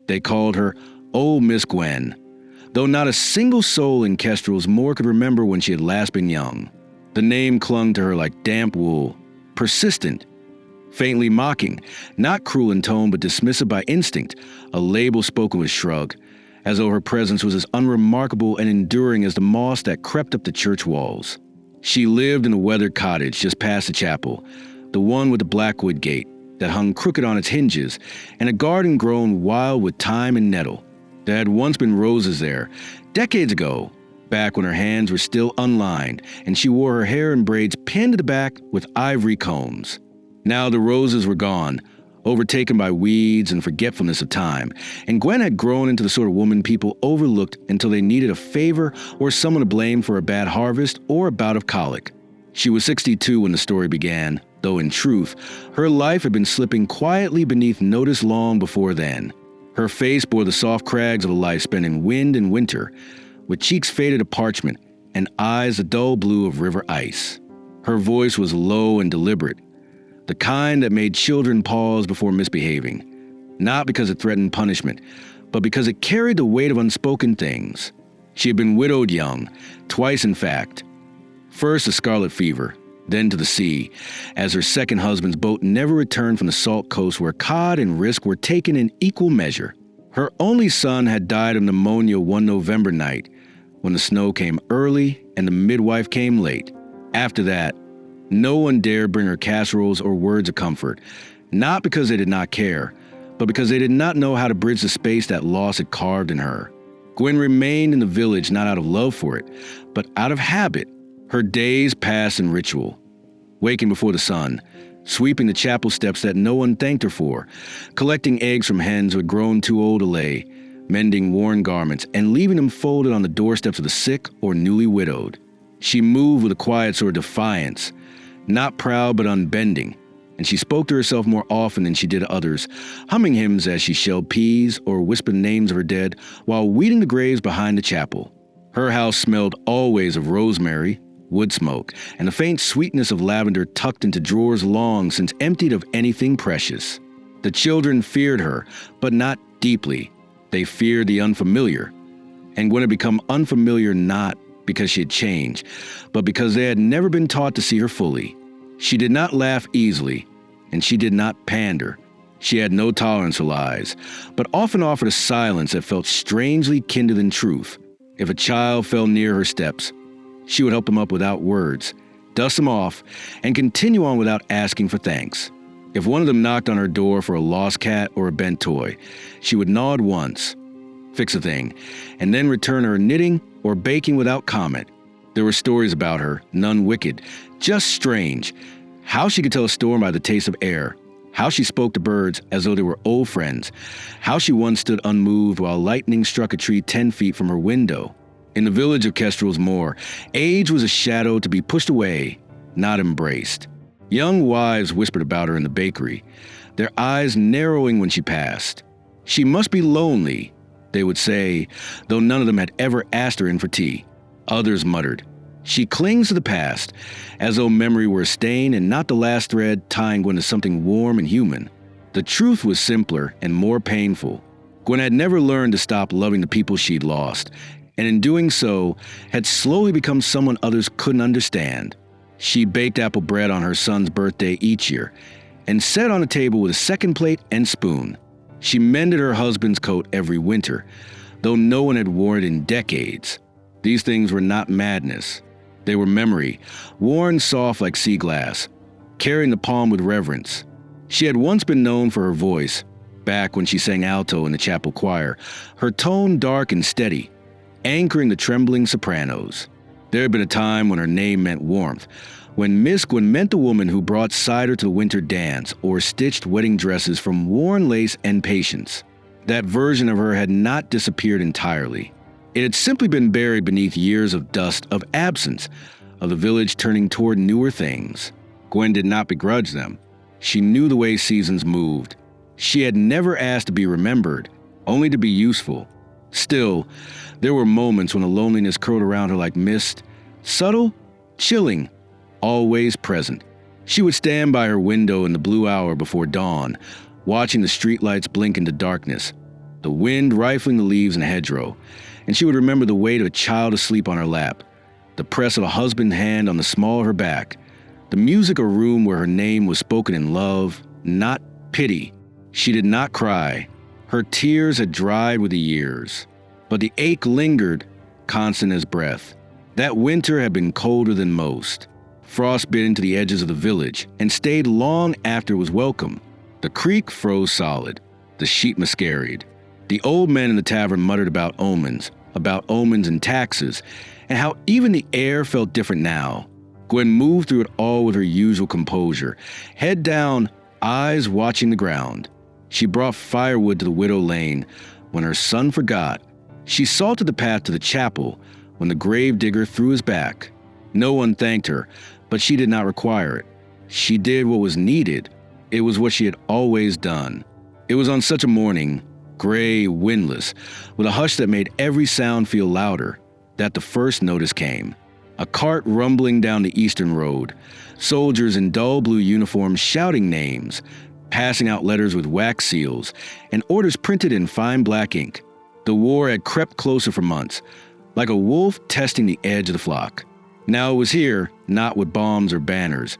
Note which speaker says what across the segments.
Speaker 1: They called her Old Miss Gwen, though not a single soul in Kestrel's Moor could remember when she had last been young. The name clung to her like damp wool, persistent, faintly mocking, not cruel in tone but dismissive by instinct, a label spoken with shrug, as though her presence was as unremarkable and enduring as the moss that crept up the church walls. She lived in a weathered cottage just past the chapel, the one with the blackwood gate that hung crooked on its hinges, and a garden grown wild with thyme and nettle. There had once been roses there, decades ago, back when her hands were still unlined, and she wore her hair in braids pinned to the back with ivory combs. Now the roses were gone, overtaken by weeds and forgetfulness of time, and Gwen had grown into the sort of woman people overlooked until they needed a favor or someone to blame for a bad harvest or a bout of colic. She was 62 when the story began, though in truth, her life had been slipping quietly beneath notice long before then. Her face bore the soft crags of a life spent in wind and winter, with cheeks faded to parchment and eyes the dull blue of river ice. Her voice was low and deliberate, the kind that made children pause before misbehaving, not because it threatened punishment, but because it carried the weight of unspoken things. She had been widowed young, twice in fact. First to scarlet fever, then to the sea, as her second husband's boat never returned from the salt coast where cod and risk were taken in equal measure. Her only son had died of pneumonia one November night, when the snow came early and the midwife came late. After that, no one dared bring her casseroles or words of comfort, not because they did not care, but because they did not know how to bridge the space that loss had carved in her. Gwen remained in the village not out of love for it, but out of habit. Her days passed in ritual, waking before the sun, sweeping the chapel steps that no one thanked her for, collecting eggs from hens who had grown too old to lay, mending worn garments, and leaving them folded on the doorsteps of the sick or newly widowed. She moved with a quiet sort of defiance, not proud but unbending, and she spoke to herself more often than she did to others, humming hymns as she shelled peas or whispered names of her dead while weeding the graves behind the chapel. Her house smelled always of rosemary, wood smoke, and the faint sweetness of lavender tucked into drawers long since emptied of anything precious. The children feared her, but not deeply. They feared the unfamiliar, and Gwen had become unfamiliar not because she had changed, but because they had never been taught to see her fully. She did not laugh easily, and she did not pander. She had no tolerance for lies, but often offered a silence that felt strangely kindred in truth. If a child fell near her steps, she would help him up without words, dust him off, and continue on without asking for thanks. If one of them knocked on her door for a lost cat or a bent toy, she would nod once, fix a thing, and then return her knitting or baking without comment. There were stories about her, none wicked, just strange. How she could tell a storm by the taste of air, how she spoke to birds as though they were old friends, how she once stood unmoved while lightning struck a tree 10 feet from her window. In the village of Kestrel's Moor, age was a shadow to be pushed away, not embraced. Young wives whispered about her in the bakery, their eyes narrowing when she passed. She must be lonely, they would say, though none of them had ever asked her in for tea. Others muttered, she clings to the past, as though memory were a stain and not the last thread tying Gwen to something warm and human. The truth was simpler and more painful. Gwen had never learned to stop loving the people she'd lost, and in doing so, had slowly become someone others couldn't understand. She baked apple bread on her son's birthday each year, and sat on the table with a second plate and spoon. She mended her husband's coat every winter, though no one had worn it in decades. These things were not madness. They were memory, worn soft like sea glass, carrying the palm with reverence. She had once been known for her voice, back when she sang alto in the chapel choir, her tone dark and steady, anchoring the trembling sopranos. There had been a time when her name meant warmth, when Miss Gwen meant the woman who brought cider to the winter dance or stitched wedding dresses from worn lace and patience. That version of her had not disappeared entirely. It had simply been buried beneath years of dust, of absence, of the village turning toward newer things. Gwen did not begrudge them. She knew the way seasons moved. She had never asked to be remembered, only to be useful. Still, there were moments when a loneliness curled around her like mist, subtle, chilling, always present. She would stand by her window in the blue hour before dawn, watching the streetlights blink into darkness, the wind rifling the leaves in a hedgerow, and she would remember the weight of a child asleep on her lap, the press of a husband's hand on the small of her back, the music of a room where her name was spoken in love, not pity. She did not cry. Her tears had dried with the years, but the ache lingered, constant as breath. That winter had been colder than most. Frost bit into the edges of the village and stayed long after it was welcome. The creek froze solid. The sheep masqueried. The old men in the tavern muttered about omens and taxes, and how even the air felt different now. Gwen moved through it all with her usual composure, head down, eyes watching the ground. She brought firewood to the widow lane when her son forgot. She salted the path to the chapel when the grave digger threw his back. No one thanked her, but she did not require it. She did what was needed. It was what she had always done. It was on such a morning, gray, windless, with a hush that made every sound feel louder, that the first notice came. A cart rumbling down the eastern road, soldiers in dull blue uniforms shouting names, passing out letters with wax seals, and orders printed in fine black ink. The war had crept closer for months, like a wolf testing the edge of the flock. Now it was here, not with bombs or banners,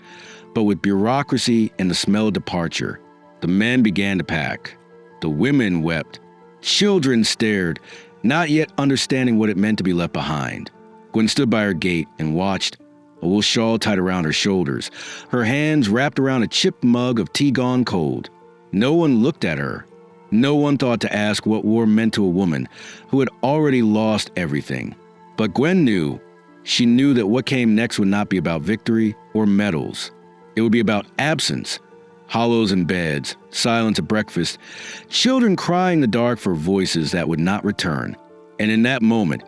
Speaker 1: but with bureaucracy and the smell of departure. The men began to pack. The women wept. Children stared, not yet understanding what it meant to be left behind. Gwen stood by her gate and watched, a wool shawl tied around her shoulders, her hands wrapped around a chipped mug of tea gone cold. No one looked at her. No one thought to ask what war meant to a woman who had already lost everything. But Gwen knew. She knew that what came next would not be about victory or medals. It would be about absence. Hollows in beds, silence at breakfast, children crying in the dark for voices that would not return. And in that moment,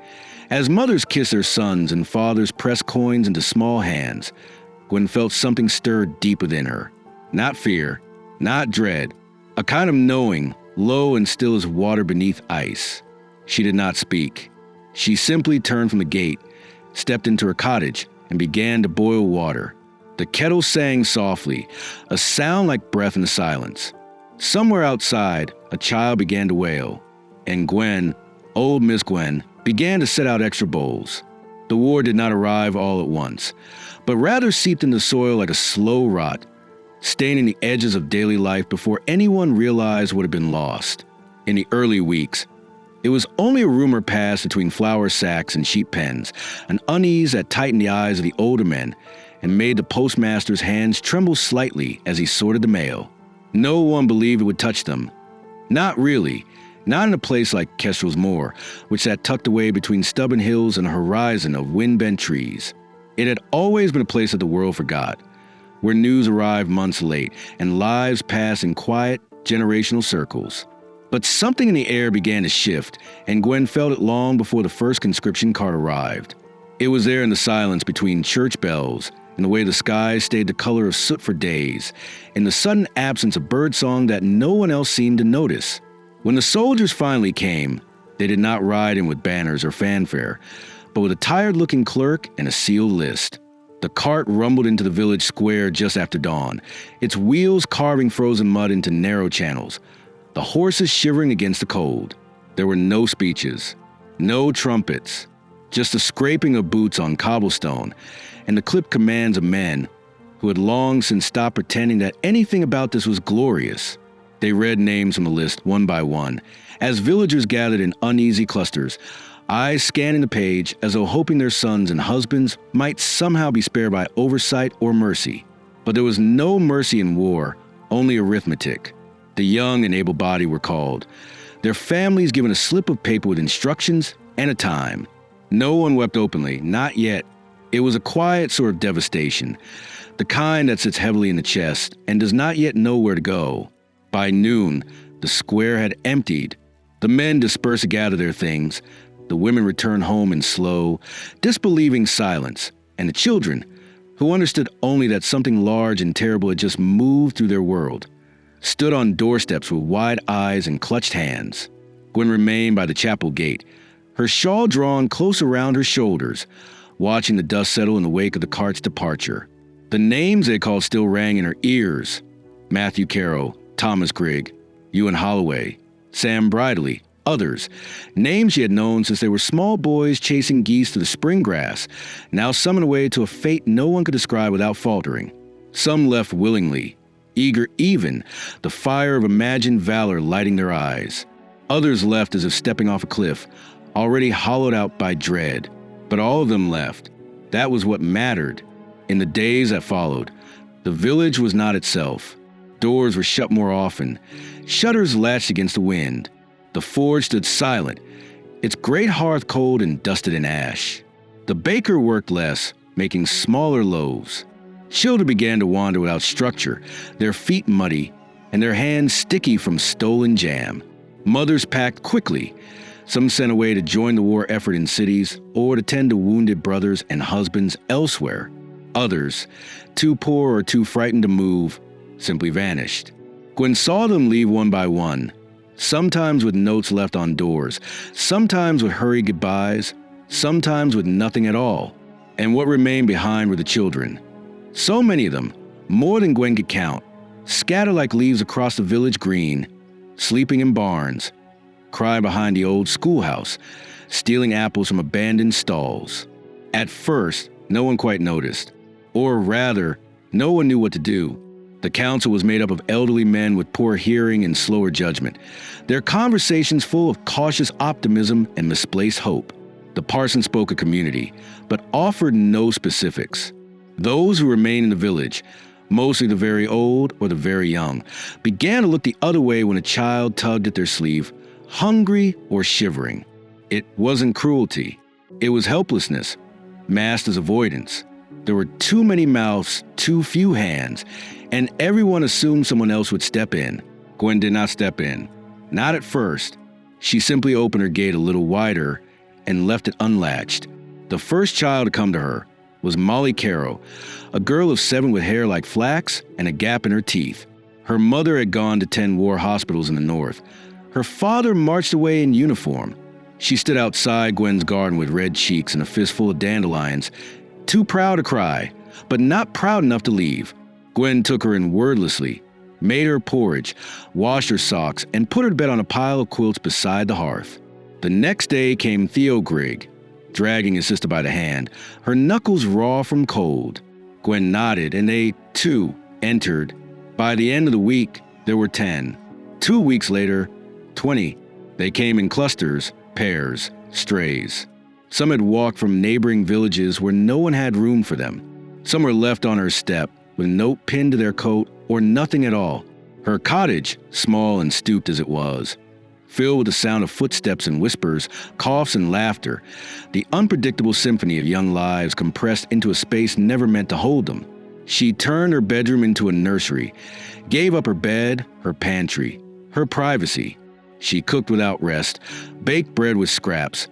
Speaker 1: as mothers kissed their sons and fathers pressed coins into small hands, Gwen felt something stir deep within her. Not fear, not dread, a kind of knowing, low and still as water beneath ice. She did not speak. She simply turned from the gate, stepped into her cottage, and began to boil water. The kettle sang softly, a sound like breath in the silence. Somewhere outside, a child began to wail, and Gwen, old Miss Gwen, began to set out extra bowls. The war did not arrive all at once, but rather seeped into the soil like a slow rot, staining the edges of daily life before anyone realized what had been lost. In the early weeks, it was only a rumor passed between flour sacks and sheep pens, an unease that tightened the eyes of the older men and made the postmaster's hands tremble slightly as he sorted the mail. No one believed it would touch them. Not really. Not in a place like Kestrel's Moor, which sat tucked away between stubborn hills and a horizon of wind-bent trees. It had always been a place that the world forgot, where news arrived months late and lives passed in quiet, generational circles. But something in the air began to shift, and Gwen felt it long before the first conscription cart arrived. It was there in the silence between church bells, in the way the sky stayed the color of soot for days, in the sudden absence of birdsong that no one else seemed to notice. When the soldiers finally came, they did not ride in with banners or fanfare, but with a tired-looking clerk and a sealed list. The cart rumbled into the village square just after dawn, its wheels carving frozen mud into narrow channels, the horses shivering against the cold. There were no speeches, no trumpets, just the scraping of boots on cobblestone and the clipped commands of men who had long since stopped pretending that anything about this was glorious. They read names from the list one by one, as villagers gathered in uneasy clusters, eyes scanning the page as though hoping their sons and husbands might somehow be spared by oversight or mercy. But there was no mercy in war, only arithmetic. The young and able-bodied were called, their families given a slip of paper with instructions and a time. No one wept openly, not yet. It was a quiet sort of devastation, the kind that sits heavily in the chest and does not yet know where to go. By noon, the square had emptied. The men dispersed to gather their things. The women returned home in slow, disbelieving silence, and the children, who understood only that something large and terrible had just moved through their world, stood on doorsteps with wide eyes and clutched hands. Gwen remained by the chapel gate, her shawl drawn close around her shoulders, watching the dust settle in the wake of the cart's departure. The names they called still rang in her ears: Matthew Carroll, Thomas Grigg, Ewan Holloway, Sam Bridley, others, names she had known since they were small boys chasing geese through the spring grass, now summoned away to a fate no one could describe without faltering. Some left willingly, eager even, the fire of imagined valor lighting their eyes. Others left as if stepping off a cliff, already hollowed out by dread. But all of them left. That was what mattered. In the days that followed, the village was not itself. Doors were shut more often. Shutters latched against the wind. The forge stood silent, its great hearth cold and dusted in ash. The baker worked less, making smaller loaves. Children began to wander without structure, their feet muddy, and their hands sticky from stolen jam. Mothers packed quickly, some sent away to join the war effort in cities or to tend to wounded brothers and husbands elsewhere. Others, too poor or too frightened to move, simply vanished. Gwen saw them leave one by one, sometimes with notes left on doors, sometimes with hurried goodbyes, sometimes with nothing at all. And what remained behind were the children. So many of them, more than Gwen could count, scattered like leaves across the village green, sleeping in barns, crying behind the old schoolhouse, stealing apples from abandoned stalls. At first, no one quite noticed, or rather, no one knew what to do. The council was made up of elderly men with poor hearing and slower judgment, their conversations full of cautious optimism and misplaced hope. The parson spoke of community, but offered no specifics. Those who remained in the village, mostly the very old or the very young, began to look the other way when a child tugged at their sleeve, hungry or shivering. It wasn't cruelty. It was helplessness, masked as avoidance. There were too many mouths, too few hands, and everyone assumed someone else would step in. Gwen did not step in. Not at first. She simply opened her gate a little wider and left it unlatched. The first child to come to her was Molly Carroll, a girl of 7 with hair like flax and a gap in her teeth. Her mother had gone to 10 war hospitals in the north. Her father marched away in uniform. She stood outside Gwen's garden with red cheeks and a fistful of dandelions, too proud to cry, but not proud enough to leave. Gwen took her in wordlessly, made her porridge, washed her socks, and put her to bed on a pile of quilts beside the hearth. The next day came Theo Grigg, dragging his sister by the hand, her knuckles raw from cold. Gwen nodded, and they, too, entered. By the end of the week, there were 10. 2 weeks later, 20. They came in clusters, pairs, strays. Some had walked from neighboring villages where no one had room for them. Some were left on her step, with a note pinned to their coat or nothing at all. Her cottage, small and stooped as it was, filled with the sound of footsteps and whispers, coughs and laughter, the unpredictable symphony of young lives compressed into a space never meant to hold them. She turned her bedroom into a nursery, gave up her bed, her pantry, her privacy. She cooked without rest, baked bread with scraps,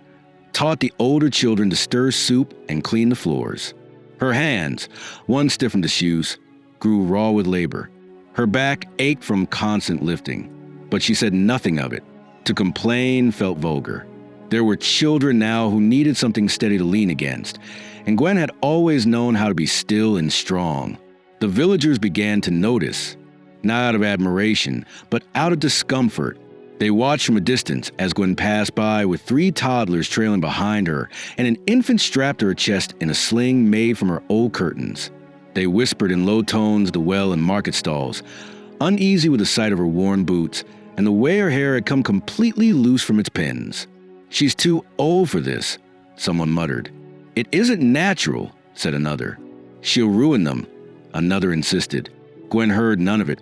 Speaker 1: taught the older children to stir soup and clean the floors. Her hands, one stiffened to shoes, grew raw with labor. Her back ached from constant lifting, but she said nothing of it. To complain felt vulgar. There were children now who needed something steady to lean against, and Gwen had always known how to be still and strong. The villagers began to notice, not out of admiration, but out of discomfort. They watched from a distance as Gwen passed by with 3 toddlers trailing behind her and an infant strapped to her chest in a sling made from her old curtains. They whispered in low tones at the well and market stalls, uneasy with the sight of her worn boots and the way her hair had come completely loose from its pins. "She's too old for this," someone muttered. "It isn't natural," said another. "She'll ruin them," another insisted. Gwen heard none of it,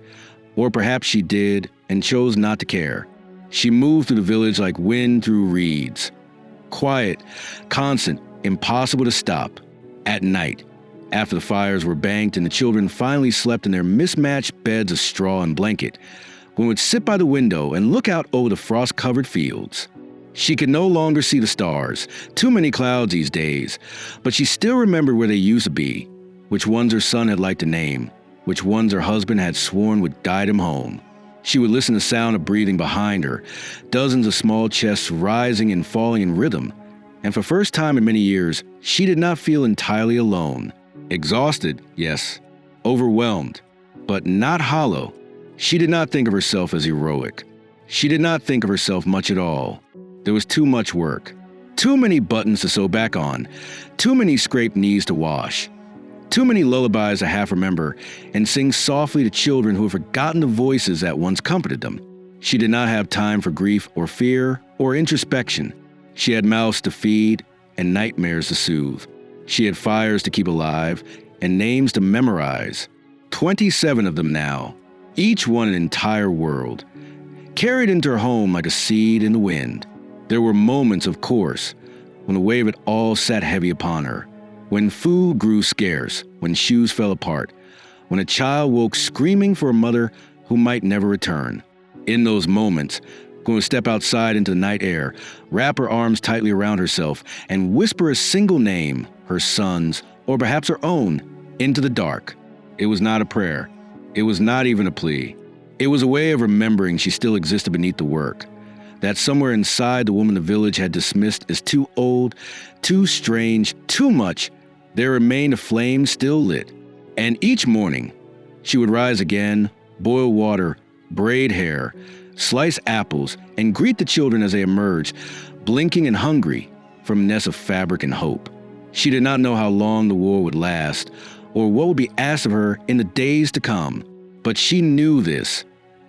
Speaker 1: or perhaps she did and chose not to care. She moved through the village like wind through reeds. Quiet, constant, impossible to stop. At night, after the fires were banked and the children finally slept in their mismatched beds of straw and blanket, Gwen would sit by the window and look out over the frost-covered fields. She could no longer see the stars, too many clouds these days, but she still remembered where they used to be, which ones her son had liked to name, which ones her husband had sworn would guide him home. She would listen to the sound of breathing behind her, dozens of small chests rising and falling in rhythm, and for the first time in many years, she did not feel entirely alone. Exhausted, yes. Overwhelmed, but not hollow. She did not think of herself as heroic. She did not think of herself much at all. There was too much work. Too many buttons to sew back on. Too many scraped knees to wash. Too many lullabies to half remember and sing softly to children who had forgotten the voices that once comforted them. She did not have time for grief or fear or introspection. She had mouths to feed and nightmares to soothe. She had fires to keep alive and names to memorize. 27 of them now, each one an entire world, carried into her home like a seed in the wind. There were moments, of course, when the weight of it all sat heavy upon her, when food grew scarce, when shoes fell apart, when a child woke screaming for a mother who might never return. In those moments, Gwen would step outside into the night air, wrap her arms tightly around herself, and whisper a single name, her son's, or perhaps her own, into the dark. It was not a prayer. It was not even a plea. It was a way of remembering she still existed beneath the work, that somewhere inside the woman the village had dismissed as too old, too strange, too much, there remained a flame still lit. And each morning, she would rise again, boil water, braid hair, slice apples, and greet the children as they emerged, blinking and hungry from nests of fabric and hope. She did not know how long the war would last, or what would be asked of her in the days to come. But she knew this.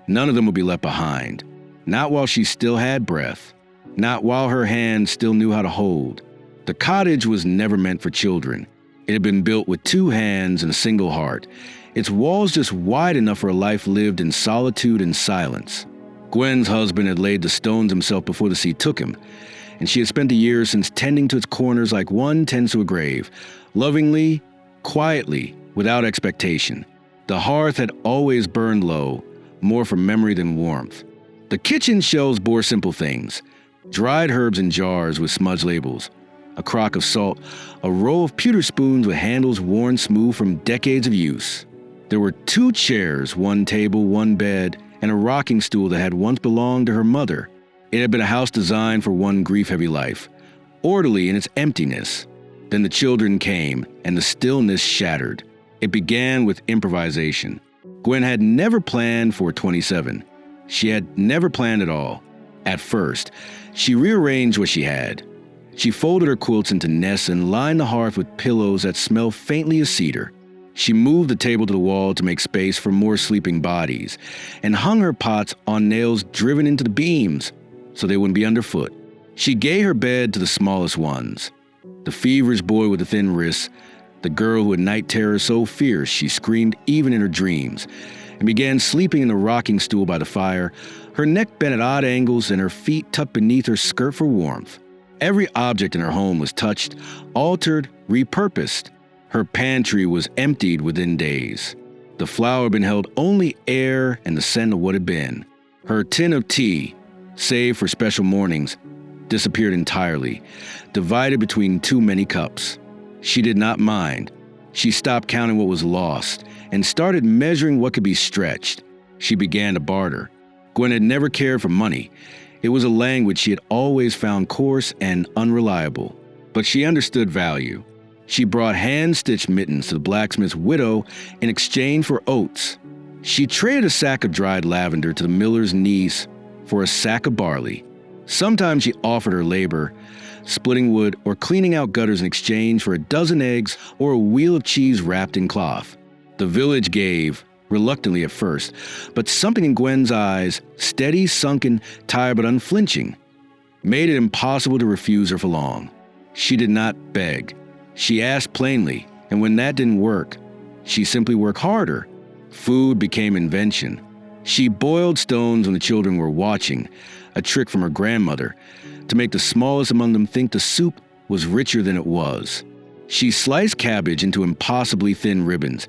Speaker 1: None of them would be left behind. Not while she still had breath. Not while her hands still knew how to hold. The cottage was never meant for children. It had been built with 2 hands and a single heart, its walls just wide enough for a life lived in solitude and silence. Gwen's husband had laid the stones himself before the sea took him, and she had spent the years since tending to its corners like one tends to a grave, lovingly, quietly, without expectation. The hearth had always burned low, more from memory than warmth. The kitchen shelves bore simple things: dried herbs in jars with smudged labels, a crock of salt, a row of pewter spoons with handles worn smooth from decades of use. There were 2 chairs, 1 table, 1 bed, and a rocking stool that had once belonged to her mother. It had been a house designed for one grief-heavy life, orderly in its emptiness. Then the children came, and the stillness shattered. It began with improvisation. Gwen had never planned for 27. She had never planned at all. At first, she rearranged what she had. She folded her quilts into nests and lined the hearth with pillows that smelled faintly of cedar. She moved the table to the wall to make space for more sleeping bodies, and hung her pots on nails driven into the beams so they wouldn't be underfoot. She gave her bed to the smallest ones. The feverish boy with the thin wrists, the girl who had night terrors so fierce she screamed even in her dreams, and began sleeping in the rocking stool by the fire, her neck bent at odd angles and her feet tucked beneath her skirt for warmth. Every object in her home was touched, altered, repurposed. Her pantry was emptied within days. The flour had been held only air and the scent of what had been. Her tin of tea, save for special mornings, disappeared entirely, divided between too many cups. She did not mind. She stopped counting what was lost and started measuring what could be stretched. She began to barter. Gwen had never cared for money. It was a language she had always found coarse and unreliable. But she understood value. She brought hand-stitched mittens to the blacksmith's widow in exchange for oats. She traded a sack of dried lavender to the miller's niece for a sack of barley. Sometimes she offered her labor, splitting wood or cleaning out gutters in exchange for a dozen eggs or a wheel of cheese wrapped in cloth. The village gave, reluctantly at first, but something in Gwen's eyes, steady, sunken, tired but unflinching, made it impossible to refuse her for long. She did not beg. She asked plainly, and when that didn't work, she simply worked harder. Food became invention. She boiled stones when the children were watching, a trick from her grandmother, to make the smallest among them think the soup was richer than it was. She sliced cabbage into impossibly thin ribbons,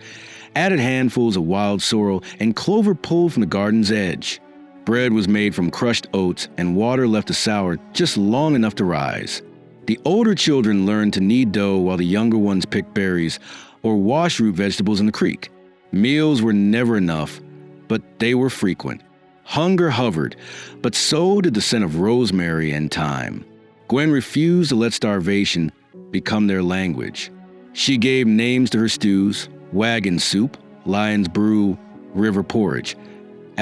Speaker 1: added handfuls of wild sorrel and clover pulled from the garden's edge. Bread was made from crushed oats, and water left to sour just long enough to rise. The older children learned to knead dough while the younger ones picked berries or washed root vegetables in the creek. Meals were never enough, but they were frequent. Hunger hovered, but so did the scent of rosemary and thyme. Gwen refused to let starvation become their language. She gave names to her stews: wagon soup, lion's brew, river porridge.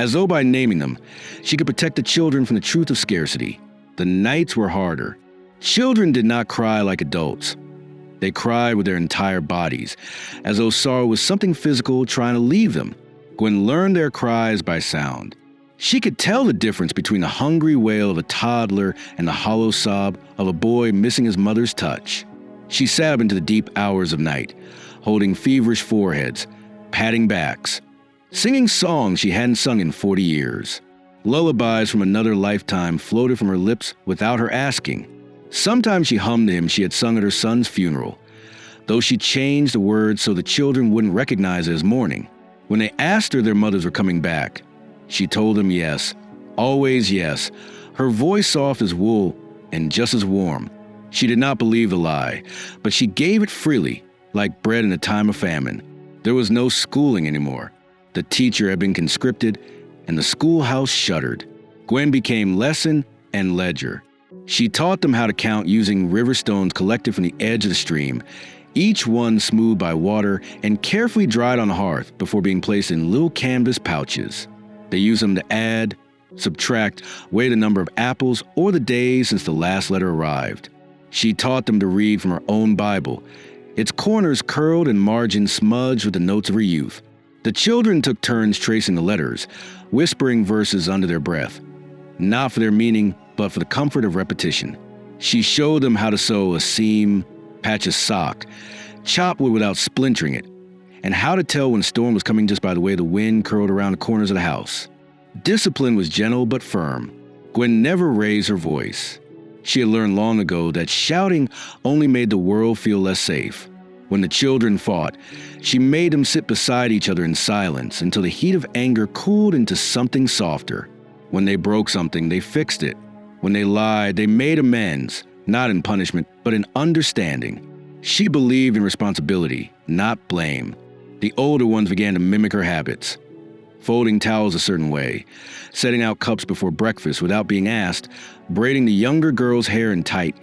Speaker 1: As though by naming them, she could protect the children from the truth of scarcity. The nights were harder. Children did not cry like adults. They cried with their entire bodies, as though sorrow was something physical trying to leave them. Gwen learned their cries by sound. She could tell the difference between the hungry wail of a toddler and the hollow sob of a boy missing his mother's touch. She sat up into the deep hours of night, holding feverish foreheads, patting backs, singing songs she hadn't sung in 40 years. Lullabies from another lifetime floated from her lips without her asking. Sometimes she hummed the hymn she had sung at her son's funeral, though she changed the words so the children wouldn't recognize it as mourning. When they asked her their mothers were coming back, she told them yes, always yes, her voice soft as wool and just as warm. She did not believe the lie, but she gave it freely, like bread in a time of famine. There was no schooling anymore. The teacher had been conscripted, and the schoolhouse shuttered. Gwen became lesson and ledger. She taught them how to count using river stones collected from the edge of the stream, each one smoothed by water and carefully dried on the hearth before being placed in little canvas pouches. They used them to add, subtract, weigh the number of apples or the days since the last letter arrived. She taught them to read from her own Bible, its corners curled and margins smudged with the notes of her youth. The children took turns tracing the letters, whispering verses under their breath, not for their meaning, but for the comfort of repetition. She showed them how to sew a seam, patch a sock, chop wood without splintering it, and how to tell when a storm was coming just by the way the wind curled around the corners of the house. Discipline was gentle but firm. Gwen never raised her voice. She had learned long ago that shouting only made the world feel less safe. When the children fought, she made them sit beside each other in silence until the heat of anger cooled into something softer. When they broke something, they fixed it. When they lied, they made amends, not in punishment, but in understanding. She believed in responsibility, not blame. The older ones began to mimic her habits, folding towels a certain way, setting out cups before breakfast without being asked, braiding the younger girl's hair in tight,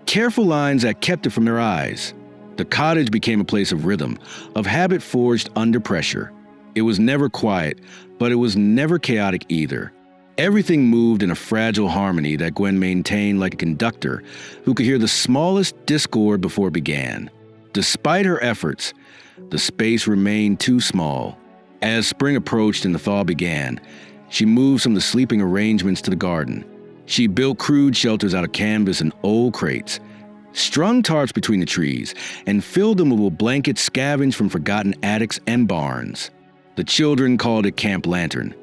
Speaker 1: careful lines that kept it from their eyes. The cottage became a place of rhythm, of habit forged under pressure. It was never quiet, but it was never chaotic either. Everything moved in a fragile harmony that Gwen maintained like a conductor who could hear the smallest discord before it began. Despite her efforts, the space remained too small. As spring approached and the thaw began, she moved some of the sleeping arrangements to the garden. She built crude shelters out of canvas and old crates, strung tarps between the trees, and filled them with blankets scavenged from forgotten attics and barns. The children called it Camp Lantern,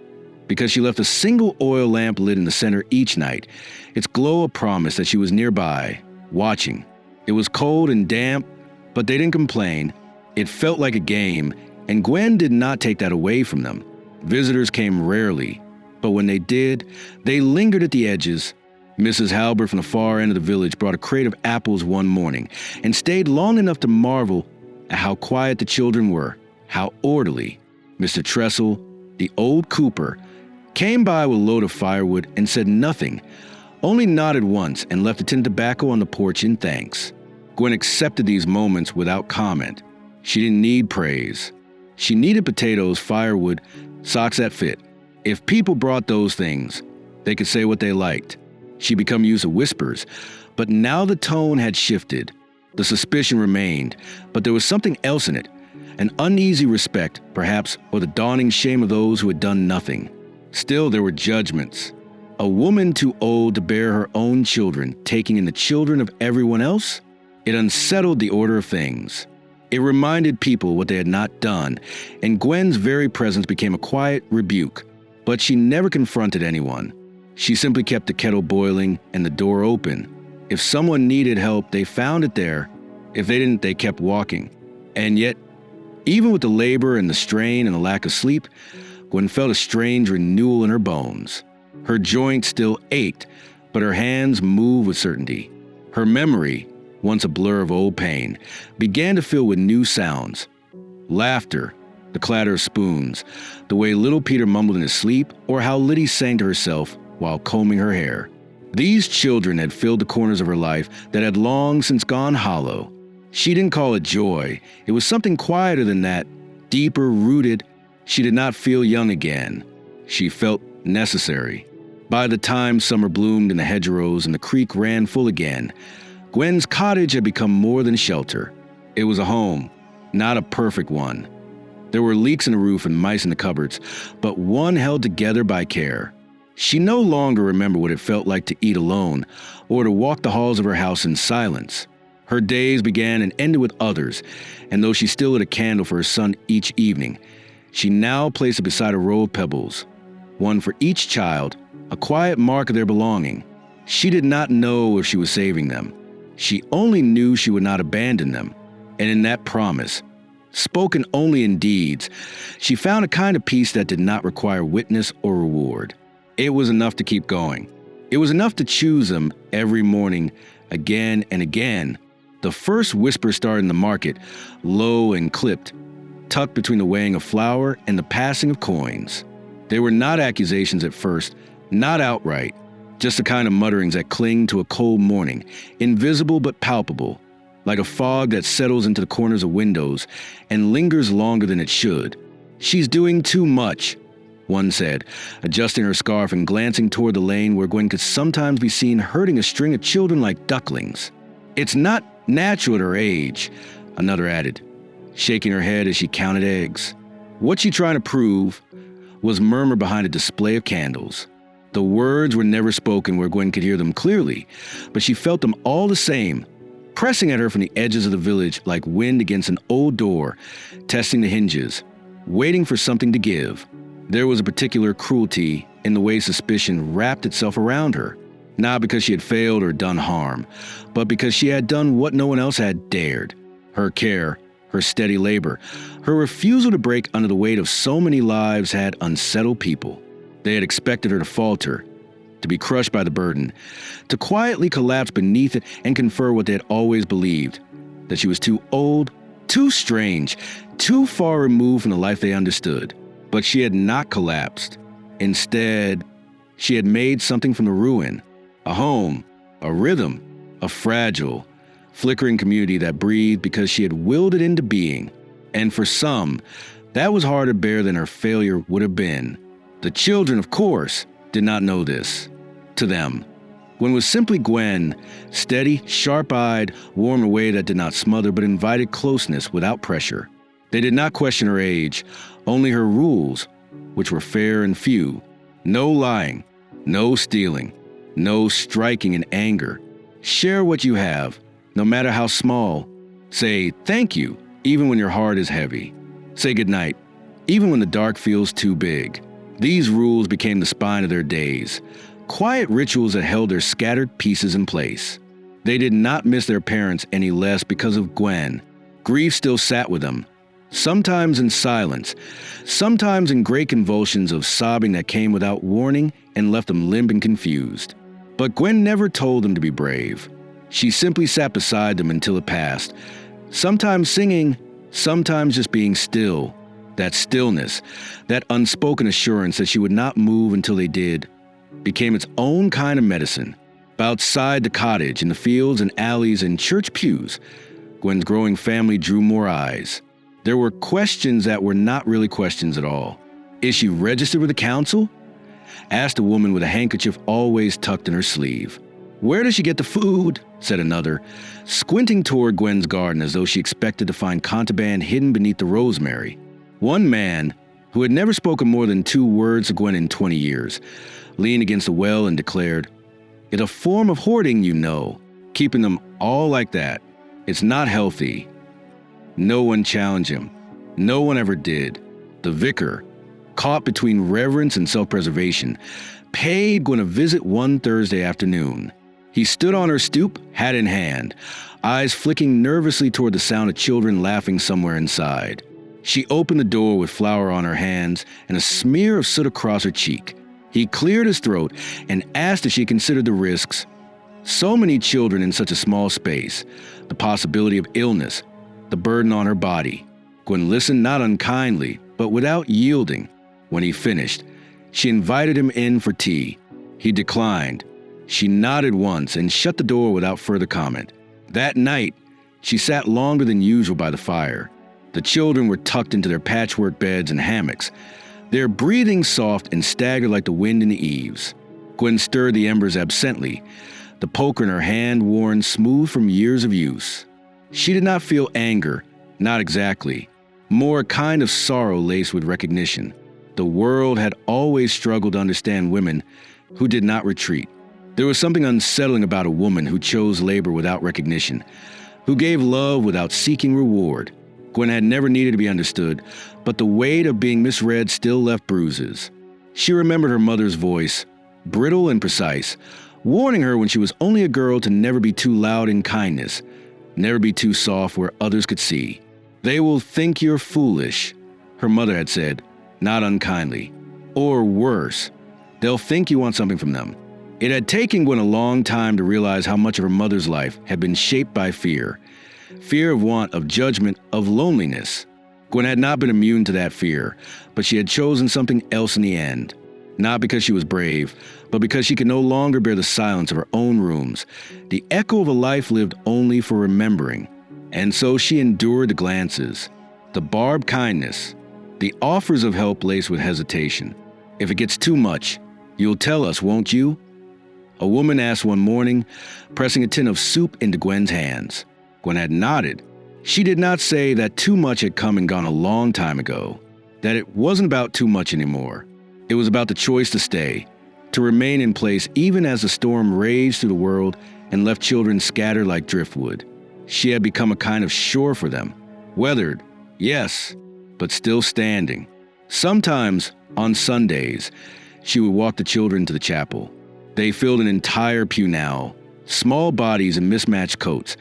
Speaker 1: because she left a single oil lamp lit in the center each night, its glow a promise that she was nearby, watching. It was cold and damp, but they didn't complain. It felt like a game, and Gwen did not take that away from them. Visitors came rarely, but when they did, they lingered at the edges. Mrs. Halbert from the far end of the village brought a crate of apples one morning and stayed long enough to marvel at how quiet the children were, how orderly. Mr. Tressel, the old cooper, came by with a load of firewood and said nothing, only nodded once and left a tin of tobacco on the porch in thanks. Gwen accepted these moments without comment. She didn't need praise. She needed potatoes, firewood, socks that fit. If people brought those things, they could say what they liked. She'd become used to whispers, but now the tone had shifted. The suspicion remained, but there was something else in it, an uneasy respect, perhaps, or the dawning shame of those who had done nothing. Still, there were judgments. A woman too old to bear her own children, taking in the children of everyone else? It unsettled the order of things. It reminded people what they had not done, and Gwen's very presence became a quiet rebuke. But she never confronted anyone. She simply kept the kettle boiling and the door open. If someone needed help, they found it there. If they didn't, they kept walking. And yet, even with the labor and the strain and the lack of sleep, Gwen felt a strange renewal in her bones. Her joints still ached, but her hands moved with certainty. Her memory, once a blur of old pain, began to fill with new sounds. Laughter, the clatter of spoons, the way little Peter mumbled in his sleep, or how Liddy sang to herself while combing her hair. These children had filled the corners of her life that had long since gone hollow. She didn't call it joy. It was something quieter than that, deeper rooted. She did not feel young again. She felt necessary. By the time summer bloomed in the hedgerows and the creek ran full again, Gwen's cottage had become more than a shelter. It was a home, not a perfect one. There were leaks in the roof and mice in the cupboards, but one held together by care. She no longer remembered what it felt like to eat alone or to walk the halls of her house in silence. Her days began and ended with others, and though she still lit a candle for her son each evening, she now placed it beside a row of pebbles, one for each child, a quiet mark of their belonging. She did not know if she was saving them. She only knew she would not abandon them, and in that promise, spoken only in deeds, she found a kind of peace that did not require witness or reward. It was enough to keep going. It was enough to choose them every morning, again and again. The first whisper started in the market, low and clipped, tucked between the weighing of flour and the passing of coins. They were not accusations at first, not outright, just the kind of mutterings that cling to a cold morning, invisible but palpable, like a fog that settles into the corners of windows and lingers longer than it should. "She's doing too much," one said, adjusting her scarf and glancing toward the lane where Gwen could sometimes be seen herding a string of children like ducklings. "It's not natural at her age," another added, shaking her head as she counted eggs. What she tried to prove was murmured behind a display of candles. The words were never spoken where Gwen could hear them clearly, but she felt them all the same, pressing at her from the edges of the village like wind against an old door, testing the hinges, waiting for something to give. There was a particular cruelty in the way suspicion wrapped itself around her, not because she had failed or done harm, but because she had done what no one else had dared. Her care, her steady labor, her refusal to break under the weight of so many lives had unsettled people. They had expected her to falter, to be crushed by the burden, to quietly collapse beneath it and confer what they had always believed, that she was too old, too strange, too far removed from the life they understood. But she had not collapsed. Instead, she had made something from the ruin, a home, a rhythm, a fragile, flickering community that breathed because she had willed it into being. And for some, that was harder to bear than her failure would have been. The children, of course, did not know this. To them, Gwen was simply Gwen, steady, sharp-eyed, warm in a way that did not smother but invited closeness without pressure. They did not question her age, only her rules, which were fair and few. No lying, no stealing, no striking in anger. Share what you have, no matter how small. Say thank you, even when your heart is heavy. Say goodnight, even when the dark feels too big. These rules became the spine of their days, quiet rituals that held their scattered pieces in place. They did not miss their parents any less because of Gwen. Grief still sat with them, sometimes in silence, sometimes in great convulsions of sobbing that came without warning and left them limp and confused. But Gwen never told them to be brave. She simply sat beside them until it passed, sometimes singing, sometimes just being still. That stillness, that unspoken assurance that she would not move until they did, became its own kind of medicine. Outside the cottage, in the fields and alleys and church pews, Gwen's growing family drew more eyes. There were questions that were not really questions at all. Is she registered with the council? Asked a woman with a handkerchief always tucked in her sleeve. Where does she get the food? Said another, squinting toward Gwen's garden as though she expected to find contraband hidden beneath the rosemary. One man, who had never spoken more than 2 words to Gwen in 20 years, leaned against the well and declared, "It's a form of hoarding, you know, keeping them all like that. It's not healthy." No one challenged him. No one ever did. The vicar, caught between reverence and self-preservation, paid Gwen a visit one Thursday afternoon. He stood on her stoop, hat in hand, eyes flicking nervously toward the sound of children laughing somewhere inside. She opened the door with flour on her hands and a smear of soot across her cheek. He cleared his throat and asked if she considered the risks. So many children in such a small space, the possibility of illness, the burden on her body. Gwen listened not unkindly, but without yielding. When he finished, she invited him in for tea. He declined. She nodded once and shut the door without further comment. That night, she sat longer than usual by the fire. The children were tucked into their patchwork beds and hammocks, their breathing soft and staggered like the wind in the eaves. Gwen stirred the embers absently, the poker in her hand worn smooth from years of use. She did not feel anger, not exactly. More a kind of sorrow laced with recognition. The world had always struggled to understand women who did not retreat. There was something unsettling about a woman who chose labor without recognition, who gave love without seeking reward. Gwen had never needed to be understood, but the weight of being misread still left bruises. She remembered her mother's voice, brittle and precise, warning her when she was only a girl to never be too loud in kindness, never be too soft where others could see. "They will think you're foolish," her mother had said, not unkindly. Or worse, they'll think you want something from them. It had taken Gwen a long time to realize how much of her mother's life had been shaped by fear. Fear of want, of judgment, of loneliness. Gwen had not been immune to that fear, but she had chosen something else in the end. Not because she was brave, but because she could no longer bear the silence of her own rooms, the echo of a life lived only for remembering. And so she endured the glances, the barbed kindness, the offers of help laced with hesitation. "If it gets too much, you'll tell us, won't you?" A woman asked one morning, pressing a tin of soup into Gwen's hands. Gwen had nodded. She did not say that too much had come and gone a long time ago, that it wasn't about too much anymore. It was about the choice to stay, to remain in place even as the storm raged through the world and left children scattered like driftwood. She had become a kind of shore for them. Weathered, yes, but still standing. Sometimes, on Sundays, she would walk the children to the chapel. They filled an entire pew now, small bodies in mismatched coats,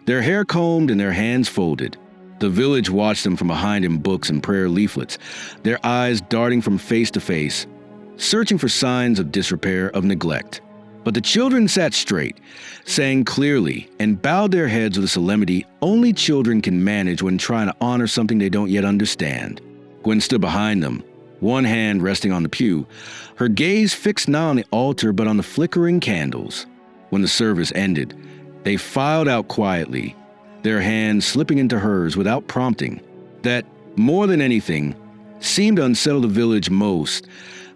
Speaker 1: their hair combed and their hands folded. The village watched them from behind in books and prayer leaflets, their eyes darting from face to face, searching for signs of disrepair, of neglect. But the children sat straight, sang clearly, and bowed their heads with a solemnity only children can manage when trying to honor something they don't yet understand. Gwen stood behind them, one hand resting on the pew, her gaze fixed not on the altar but on the flickering candles. When the service ended, they filed out quietly, their hands slipping into hers without prompting. That, more than anything, seemed to unsettle the village most,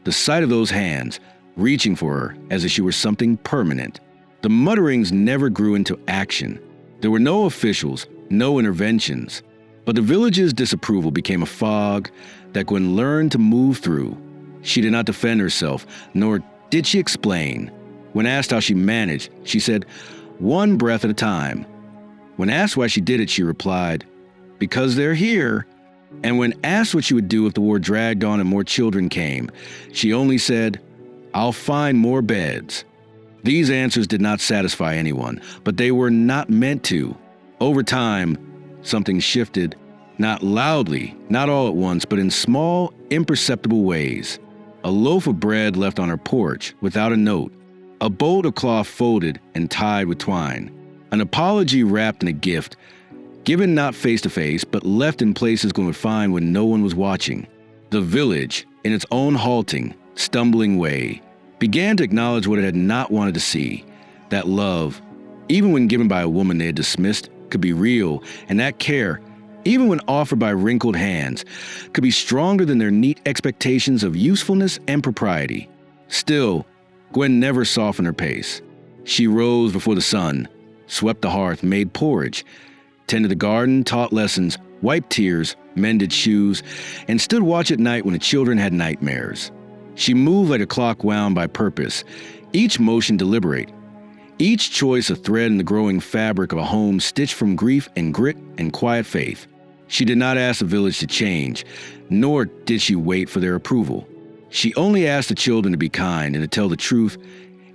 Speaker 1: the sight of those hands, reaching for her as if she were something permanent. The mutterings never grew into action. There were no officials, no interventions. But the village's disapproval became a fog that Gwen learned to move through. She did not defend herself, nor did she explain. When asked how she managed, she said, "One breath at a time." When asked why she did it, she replied, "Because they're here." And when asked what she would do if the war dragged on and more children came, she only said, "I'll find more beds." These answers did not satisfy anyone, but they were not meant to. Over time, something shifted, not loudly, not all at once, but in small, imperceptible ways. A loaf of bread left on her porch without a note, a bolt of cloth folded and tied with twine, an apology wrapped in a gift, given not face to face, but left in places Gwen would find when no one was watching. The village, in its own halting, stumbling way, began to acknowledge what it had not wanted to see, that love, even when given by a woman they had dismissed, could be real, and that care, even when offered by wrinkled hands, could be stronger than their neat expectations of usefulness and propriety. Still, Gwen never softened her pace. She rose before the sun, swept the hearth, made porridge, tended the garden, taught lessons, wiped tears, mended shoes, and stood watch at night when the children had nightmares. She moved like a clock wound by purpose, each motion deliberate, each choice a thread in the growing fabric of a home stitched from grief and grit and quiet faith. She did not ask the village to change, nor did she wait for their approval. She only asked the children to be kind and to tell the truth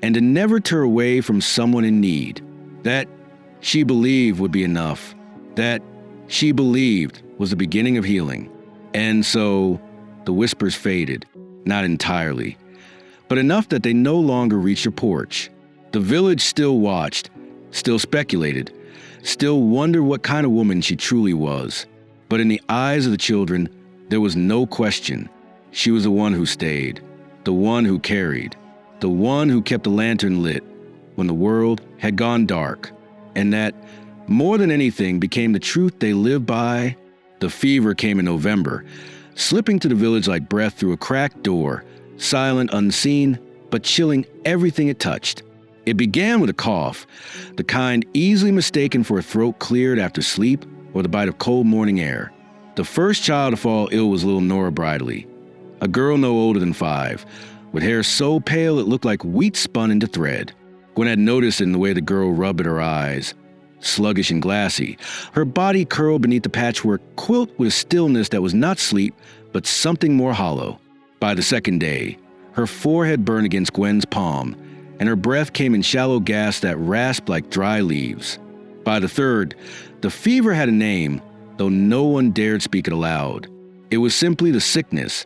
Speaker 1: and to never turn away from someone in need. That, she believed, would be enough. That, she believed, was the beginning of healing. And so, the whispers faded, not entirely, but enough that they no longer reached her porch. The village still watched, still speculated, still wondered what kind of woman she truly was. But in the eyes of the children, there was no question. She was the one who stayed, the one who carried, the one who kept the lantern lit when the world had gone dark, and that, more than anything, became the truth they lived by. The fever came in November, slipping to the village like breath through a cracked door, silent, unseen, but chilling everything it touched. It began with a cough, the kind easily mistaken for a throat cleared after sleep or the bite of cold morning air. The first child to fall ill was little Nora Bridley, a girl no older than 5, with hair so pale it looked like wheat spun into thread. Gwen had noticed it in the way the girl rubbed at her eyes, sluggish and glassy, her body curled beneath the patchwork quilt with a stillness that was not sleep, but something more hollow. By the second day, her forehead burned against Gwen's palm, and her breath came in shallow gasps that rasped like dry leaves. By the third, the fever had a name, though no one dared speak it aloud. It was simply the sickness,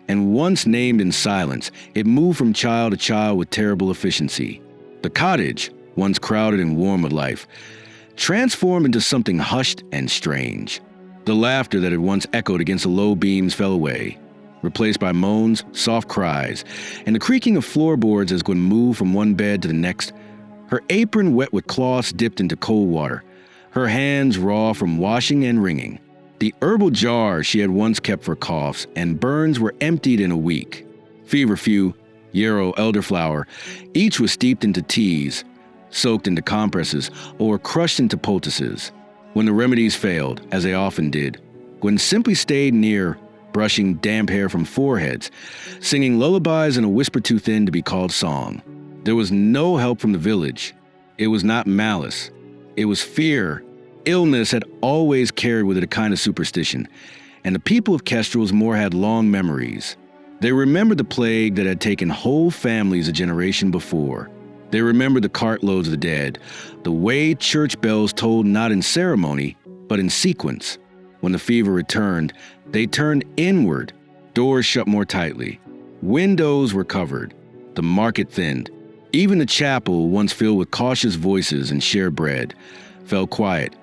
Speaker 1: and once named in silence, it moved from child to child with terrible efficiency. The cottage, once crowded and warm with life, transformed into something hushed and strange. The laughter that had once echoed against the low beams fell away, replaced by moans, soft cries, and the creaking of floorboards as Gwen moved from one bed to the next, her apron wet with cloths dipped into cold water, her hands raw from washing and wringing. The herbal jars she had once kept for coughs and burns were emptied in a week. Feverfew, yarrow, elderflower, each was steeped into teas, soaked into compresses, or crushed into poultices. When the remedies failed, as they often did, Gwen simply stayed near, brushing damp hair from foreheads, singing lullabies in a whisper too thin to be called song. There was no help from the village. It was not malice. It was fear. Illness had always carried with it a kind of superstition, and the people of Kestrel's Moor had long memories. They remembered the plague that had taken whole families a generation before. They remembered the cartloads of the dead, the way church bells tolled not in ceremony, but in sequence. When the fever returned, they turned inward, doors shut more tightly. Windows were covered. The market thinned. Even the chapel, once filled with cautious voices and shared bread, fell quiet,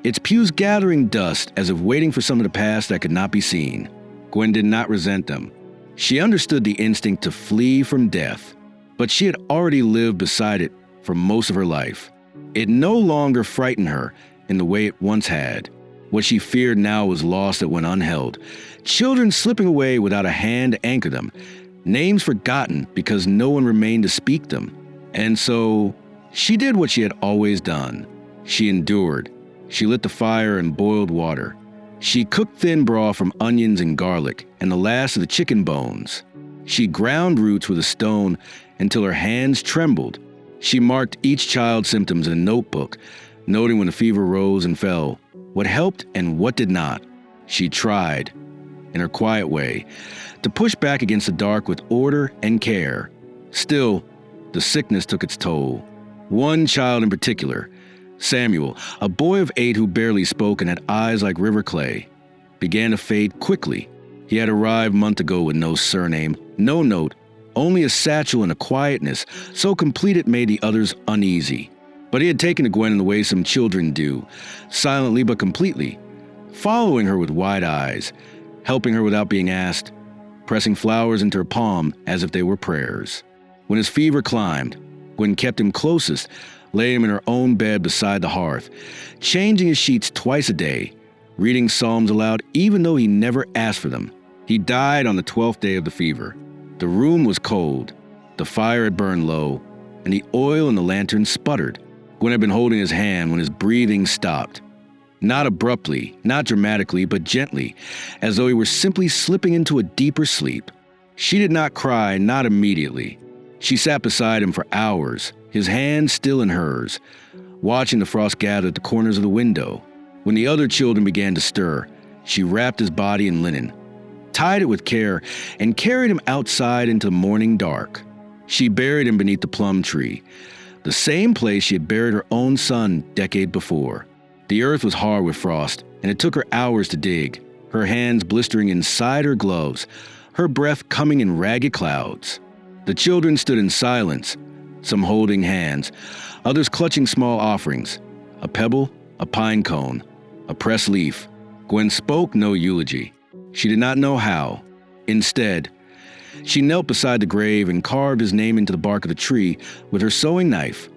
Speaker 1: its pews gathering dust as if waiting for something to pass that could not be seen. Gwen did not resent them. She understood the instinct to flee from death, but she had already lived beside it for most of her life. It no longer frightened her in the way it once had. What she feared now was loss that went unheld, children slipping away without a hand to anchor them, names forgotten because no one remained to speak them. And so, she did what she had always done. She endured. She lit the fire and boiled water. She cooked thin broth from onions and garlic and the last of the chicken bones. She ground roots with a stone until her hands trembled. She marked each child's symptoms in a notebook, noting when the fever rose and fell, what helped and what did not. She tried, in her quiet way, to push back against the dark with order and care. Still, the sickness took its toll. One child in particular, Samuel, a boy of 8 who barely spoke and had eyes like river clay, began to fade quickly. He had arrived a month ago with no surname, no note, only a satchel and a quietness so complete it made the others uneasy. But he had taken to Gwen in the way some children do, silently but completely, following her with wide eyes, helping her without being asked, pressing flowers into her palm as if they were prayers. When his fever climbed, Gwen kept him closest, laid him in her own bed beside the hearth, changing his sheets twice a day, reading psalms aloud even though he never asked for them. He died on the 12th day of the fever. The room was cold, the fire had burned low, and the oil in the lantern sputtered. Gwen had been holding his hand when his breathing stopped. Not abruptly, not dramatically, but gently, as though he were simply slipping into a deeper sleep. She did not cry, not immediately. She sat beside him for hours, his hand still in hers, watching the frost gather at the corners of the window. When the other children began to stir, she wrapped his body in linen, tied it with care, and carried him outside into the morning dark. She buried him beneath the plum tree, the same place she had buried her own son a decade before. The earth was hard with frost, and it took her hours to dig, her hands blistering inside her gloves, her breath coming in ragged clouds. The children stood in silence, some holding hands, others clutching small offerings, a pebble, a pine cone, a pressed leaf. Gwen spoke no eulogy. She did not know how. Instead, she knelt beside the grave and carved his name into the bark of the tree with her sewing knife.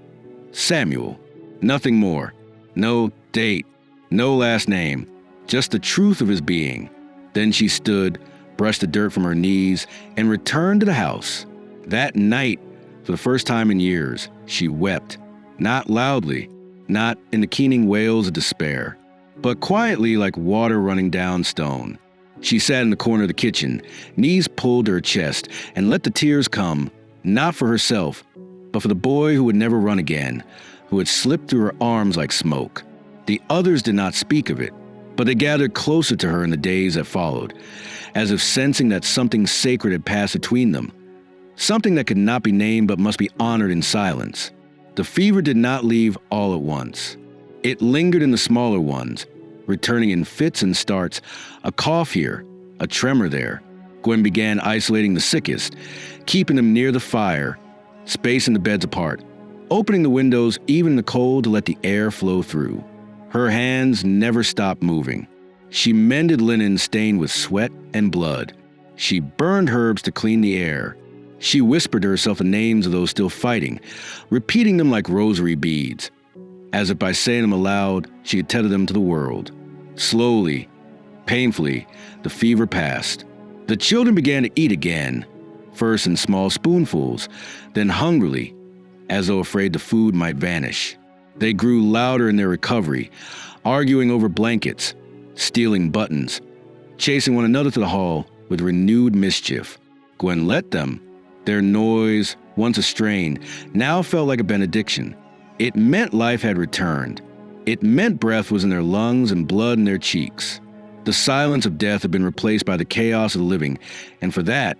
Speaker 1: Samuel. Nothing more. No date. No last name. Just the truth of his being. Then she stood, brushed the dirt from her knees, and returned to the house. That night, for the first time in years, she wept. Not loudly, not in the keening wails of despair, but quietly like water running down stone. She sat in the corner of the kitchen, knees pulled to her chest, and let the tears come, not for herself, but for the boy who would never run again, who had slipped through her arms like smoke. The others did not speak of it, but they gathered closer to her in the days that followed, as if sensing that something sacred had passed between them, something that could not be named but must be honored in silence. The fever did not leave all at once. It lingered in the smaller ones, returning in fits and starts, a cough here, a tremor there. Gwen began isolating the sickest, keeping them near the fire, spacing the beds apart, opening the windows even in the cold to let the air flow through. Her hands never stopped moving. She mended linen stained with sweat and blood. She burned herbs to clean the air. She whispered to herself the names of those still fighting, repeating them like rosary beads. As if by saying them aloud, she had tethered them to the world. Slowly, painfully, the fever passed. The children began to eat again, first in small spoonfuls, then hungrily, as though afraid the food might vanish. They grew louder in their recovery, arguing over blankets, stealing buttons, chasing one another to the hall with renewed mischief. Gwen let them. Their noise, once a strain, now felt like a benediction. It meant life had returned. It meant breath was in their lungs and blood in their cheeks. The silence of death had been replaced by the chaos of the living, and for that,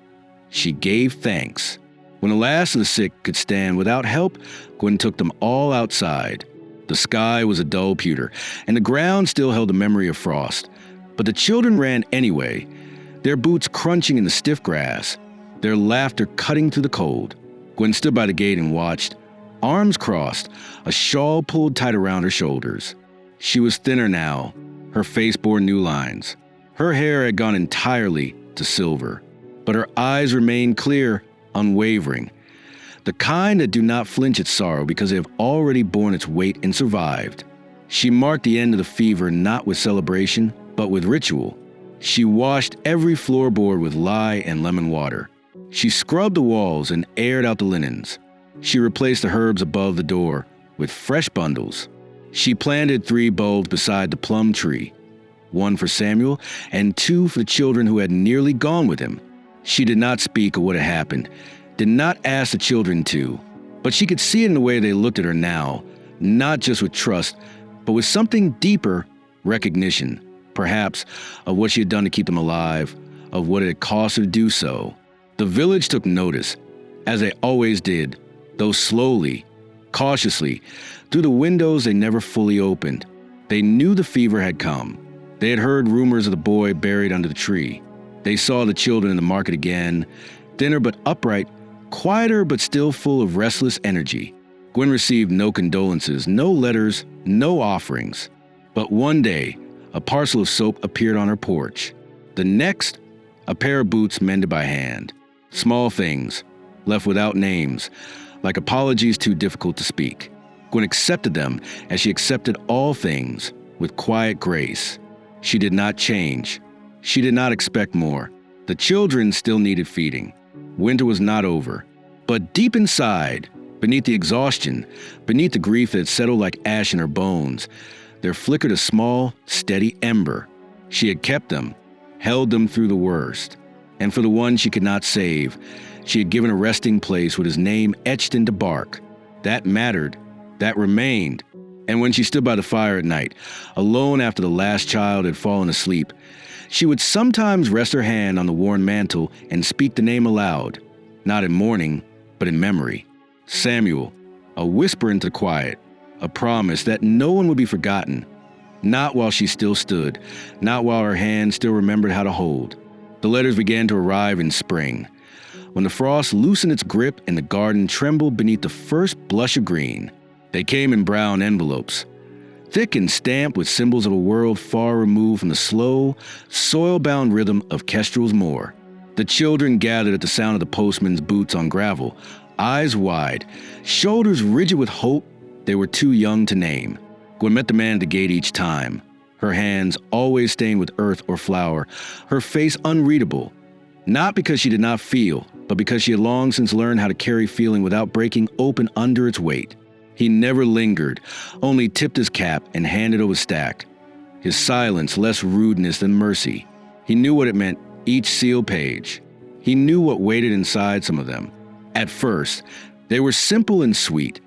Speaker 1: she gave thanks. When the last of the sick could stand without help, Gwen took them all outside. The sky was a dull pewter, and the ground still held a memory of frost. But the children ran anyway, their boots crunching in the stiff grass, their laughter cutting through the cold. Gwen stood by the gate and watched, arms crossed, a shawl pulled tight around her shoulders. She was thinner now, her face bore new lines. Her hair had gone entirely to silver, but her eyes remained clear, unwavering. The kind that do not flinch at sorrow because they have already borne its weight and survived. She marked the end of the fever not with celebration, but with ritual. She washed every floorboard with lye and lemon water. She scrubbed the walls and aired out the linens. She replaced the herbs above the door with fresh bundles. She planted 3 bulbs beside the plum tree, 1 for Samuel and 2 for the children who had nearly gone with him. She did not speak of what had happened, did not ask the children to, but she could see it in the way they looked at her now, not just with trust, but with something deeper, recognition, perhaps, of what she had done to keep them alive, of what it had cost her to do so. The village took notice, as they always did, though slowly, cautiously, through the windows they never fully opened. They knew the fever had come. They had heard rumors of the boy buried under the tree. They saw the children in the market again, thinner but upright, quieter but still full of restless energy. Gwen received no condolences, no letters, no offerings. But one day, a parcel of soap appeared on her porch. The next, a pair of boots mended by hand. Small things, left without names, like apologies too difficult to speak. Gwen accepted them as she accepted all things, with quiet grace. She did not change. She did not expect more. The children still needed feeding. Winter was not over. But deep inside, beneath the exhaustion, beneath the grief that had settled like ash in her bones, there flickered a small, steady ember. She had kept them, held them through the worst. And for the one she could not save, she had given a resting place with his name etched into bark. That mattered. That remained. And when she stood by the fire at night, alone after the last child had fallen asleep, she would sometimes rest her hand on the worn mantle and speak the name aloud, not in mourning, but in memory. Samuel, a whisper into the quiet, a promise that no one would be forgotten, not while she still stood, not while her hand still remembered how to hold. The letters began to arrive in spring, when the frost loosened its grip and the garden trembled beneath the first blush of green. They came in brown envelopes, thick and stamped with symbols of a world far removed from the slow, soil-bound rhythm of Kestrel's moor. The children gathered at the sound of the postman's boots on gravel, eyes wide, shoulders rigid with hope they were too young to name. Gwen met the man at the gate each time, her hands always stained with earth or flour, her face unreadable, not because she did not feel, but because she had long since learned how to carry feeling without breaking open under its weight. He never lingered, only tipped his cap and handed over stack. His silence less rudeness than mercy. He knew what it meant, each sealed page. He knew what waited inside some of them. At first, they were simple and sweet,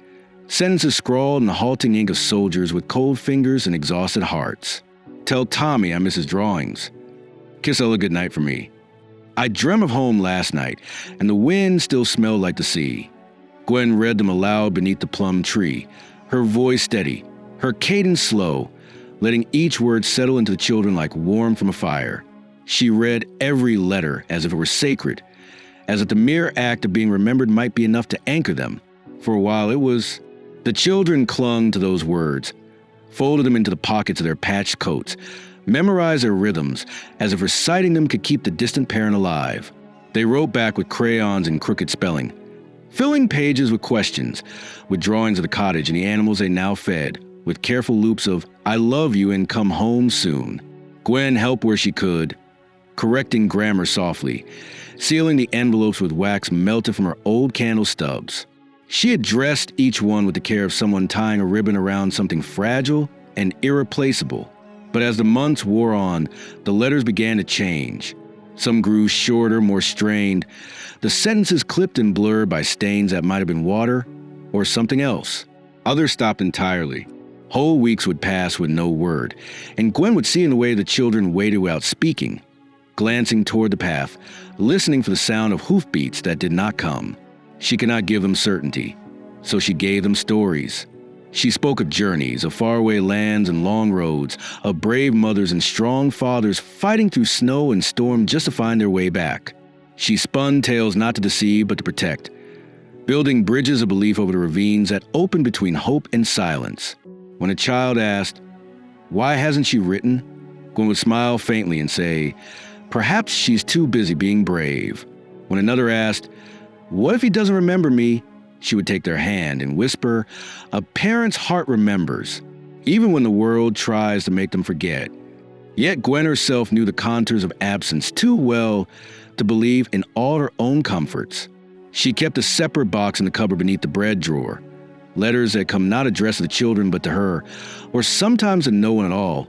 Speaker 1: sentences scrawled in the halting ink of soldiers with cold fingers and exhausted hearts. Tell Tommy I miss his drawings. Kiss Ella goodnight for me. I dreamt of home last night, and the wind still smelled like the sea. Gwen read them aloud beneath the plum tree, her voice steady, her cadence slow, letting each word settle into the children like warmth from a fire. She read every letter as if it were sacred, as if the mere act of being remembered might be enough to anchor them. For a while it was. The children clung to those words, folded them into the pockets of their patched coats, memorized their rhythms as if reciting them could keep the distant parent alive. They wrote back with crayons and crooked spelling, filling pages with questions, with drawings of the cottage and the animals they now fed, with careful loops of "I love you" and "come home soon." Gwen helped where she could, correcting grammar softly, sealing the envelopes with wax melted from her old candle stubs. She had dressed each one with the care of someone tying a ribbon around something fragile and irreplaceable. But as the months wore on, the letters began to change. Some grew shorter, more strained, the sentences clipped and blurred by stains that might have been water or something else. Others stopped entirely. Whole weeks would pass with no word, and Gwen would see in the way the children waited without speaking, glancing toward the path, listening for the sound of hoofbeats that did not come. She could not give them certainty, so she gave them stories. She spoke of journeys, of faraway lands and long roads, of brave mothers and strong fathers fighting through snow and storm just to find their way back. She spun tales not to deceive but to protect, building bridges of belief over the ravines that opened between hope and silence. When a child asked, "Why hasn't she written?" Gwen would smile faintly and say, "Perhaps she's too busy being brave." When another asked, "What if he doesn't remember me?" she would take their hand and whisper, "A parent's heart remembers, even when the world tries to make them forget." Yet Gwen herself knew the contours of absence too well to believe in all her own comforts. She kept a separate box in the cupboard beneath the bread drawer, letters that come not addressed to the children but to her, or sometimes to no one at all,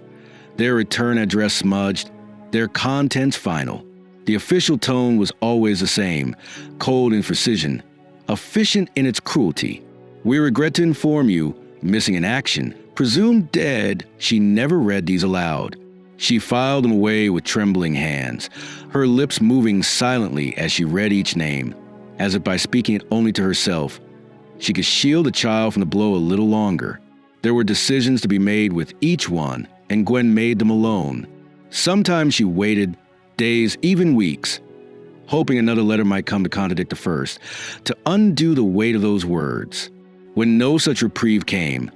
Speaker 1: their return address smudged, their contents final. The official tone was always the same, cold in precision, efficient in its cruelty. "We regret to inform you, missing in action, presumed dead." She never read these aloud. She filed them away with trembling hands, her lips moving silently as she read each name, as if by speaking it only to herself, she could shield the child from the blow a little longer. There were decisions to be made with each one, and Gwen made them alone. Sometimes she waited days, even weeks, hoping another letter might come to contradict the first, to undo the weight of those words. When no such reprieve came,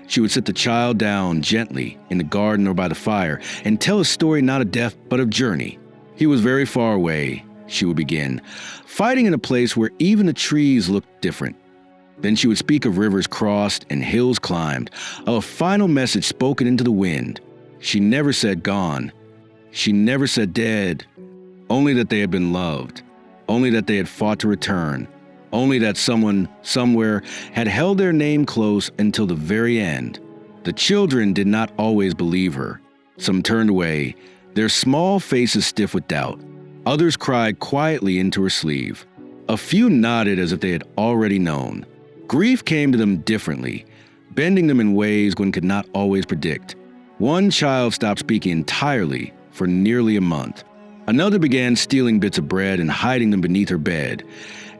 Speaker 1: she would sit the child down gently in the garden or by the fire and tell a story not of death but of journey. "He was very far away," she would begin, "fighting in a place where even the trees looked different." Then she would speak of rivers crossed and hills climbed, of a final message spoken into the wind. She never said gone. She never said dead. Only that they had been loved. Only that they had fought to return. Only that someone, somewhere, had held their name close until the very end. The children did not always believe her. Some turned away, their small faces stiff with doubt. Others cried quietly into her sleeve. A few nodded as if they had already known. Grief came to them differently, bending them in ways one could not always predict. One child stopped speaking entirely for nearly a month. Another began stealing bits of bread and hiding them beneath her bed,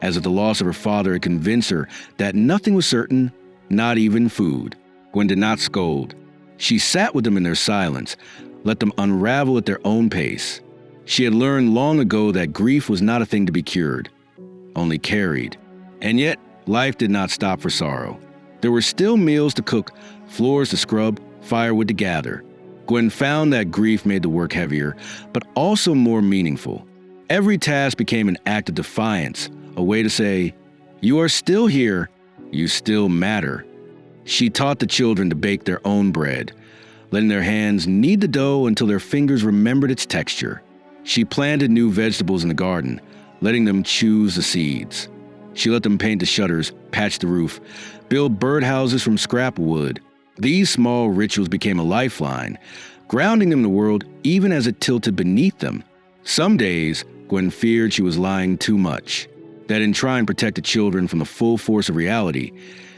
Speaker 1: as if the loss of her father had convinced her that nothing was certain, not even food. Gwen did not scold. She sat with them in their silence, let them unravel at their own pace. She had learned long ago that grief was not a thing to be cured, only carried. And yet, life did not stop for sorrow. There were still meals to cook, floors to scrub, firewood to gather. Gwen found that grief made the work heavier, but also more meaningful. Every task became an act of defiance, a way to say, "You are still here, you still matter." She taught the children to bake their own bread, letting their hands knead the dough until their fingers remembered its texture. She planted new vegetables in the garden, letting them choose the seeds. She let them paint the shutters, patch the roof, build birdhouses from scrap wood. These small rituals became a lifeline, grounding them in the world even as it tilted beneath them. Some days, Gwen feared she was lying too much, that in trying to protect the children from the full force of reality,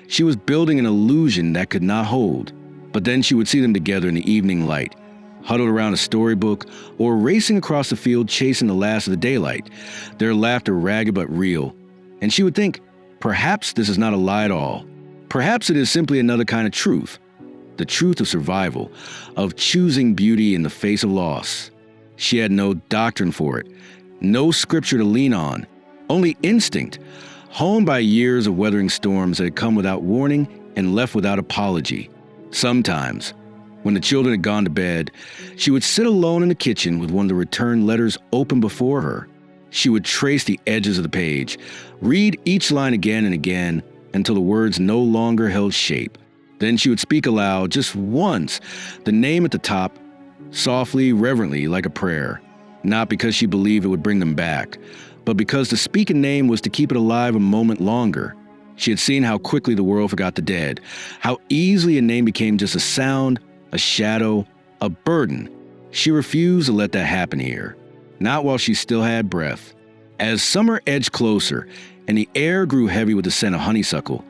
Speaker 1: she was building an illusion that could not hold. But then she would see them together in the evening light, huddled around a storybook, or racing across the field chasing the last of the daylight, their laughter ragged but real. And she would think, perhaps this is not a lie at all. Perhaps it is simply another kind of truth. The truth of survival, of choosing beauty in the face of loss. She had no doctrine for it, no scripture to lean on, only instinct, honed by years of weathering storms that had come without warning and left without apology. Sometimes, when the children had gone to bed, she would sit alone in the kitchen with one of the returned letters open before her. She would trace the edges of the page, read each line again and again until the words no longer held shape. Then she would speak aloud just once, the name at the top, softly, reverently, like a prayer. Not because she believed it would bring them back, but because to speak a name was to keep it alive a moment longer. She had seen how quickly the world forgot the dead, how easily a name became just a sound, a shadow, a burden. She refused to let that happen here, not while she still had breath. As summer edged closer and the air grew heavy with the scent of honeysuckle,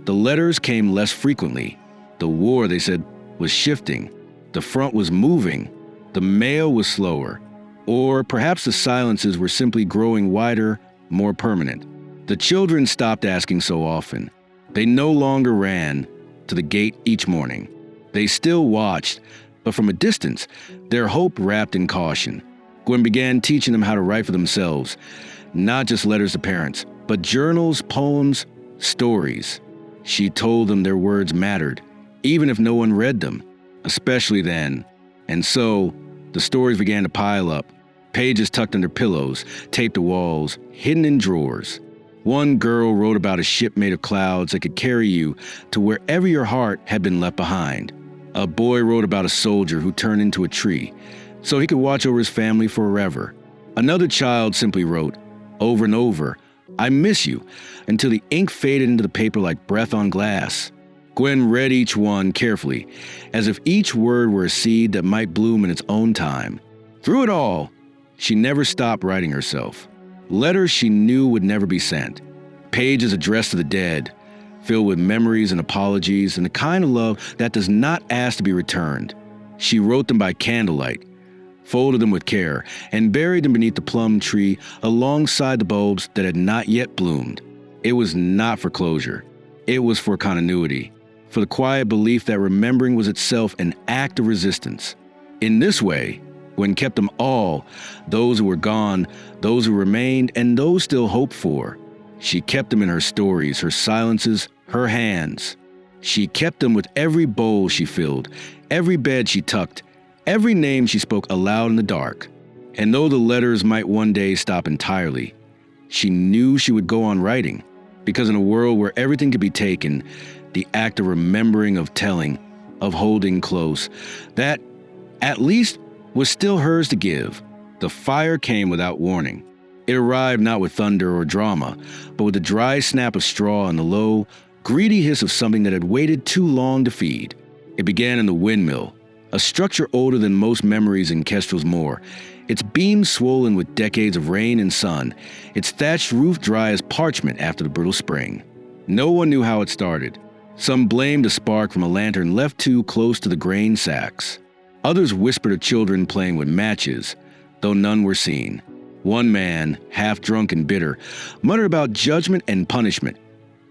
Speaker 1: the letters came less frequently. The war, they said, was shifting. The front was moving. The mail was slower. Or perhaps the silences were simply growing wider, more permanent. The children stopped asking so often. They no longer ran to the gate each morning. They still watched, but from a distance, their hope wrapped in caution. Gwen began teaching them how to write for themselves, not just letters to parents, but journals, poems, stories. She told them their words mattered, even if no one read them, especially then. And so, the stories began to pile up, pages tucked under pillows, taped to walls, hidden in drawers. One girl wrote about a ship made of clouds that could carry you to wherever your heart had been left behind. A boy wrote about a soldier who turned into a tree, so he could watch over his family forever. Another child simply wrote, over and over, "I miss you," until the ink faded into the paper like breath on glass. Gwen read each one carefully, as if each word were a seed that might bloom in its own time. Through it all, she never stopped writing herself. Letters she knew would never be sent. Pages addressed to the dead, filled with memories and apologies and the kind of love that does not ask to be returned. She wrote them by candlelight, folded them with care, and buried them beneath the plum tree alongside the bulbs that had not yet bloomed. It was not for closure. It was for continuity, for the quiet belief that remembering was itself an act of resistance. In this way, Gwen kept them all, those who were gone, those who remained, and those still hoped for. She kept them in her stories, her silences, her hands. She kept them with every bowl she filled, every bed she tucked, every name she spoke aloud in the dark. And though the letters might one day stop entirely, she knew she would go on writing, because in a world where everything could be taken, the act of remembering, of telling, of holding close, that, at least, was still hers to give. The fire came without warning. It arrived not with thunder or drama, but with the dry snap of straw and the low, greedy hiss of something that had waited too long to feed. It began in the windmill, a structure older than most memories in Kestrel's Moor, its beams swollen with decades of rain and sun, its thatched roof dry as parchment after the brutal spring. No one knew how it started. Some blamed a spark from a lantern left too close to the grain sacks. Others whispered of children playing with matches, though none were seen. One man, half drunk and bitter, muttered about judgment and punishment,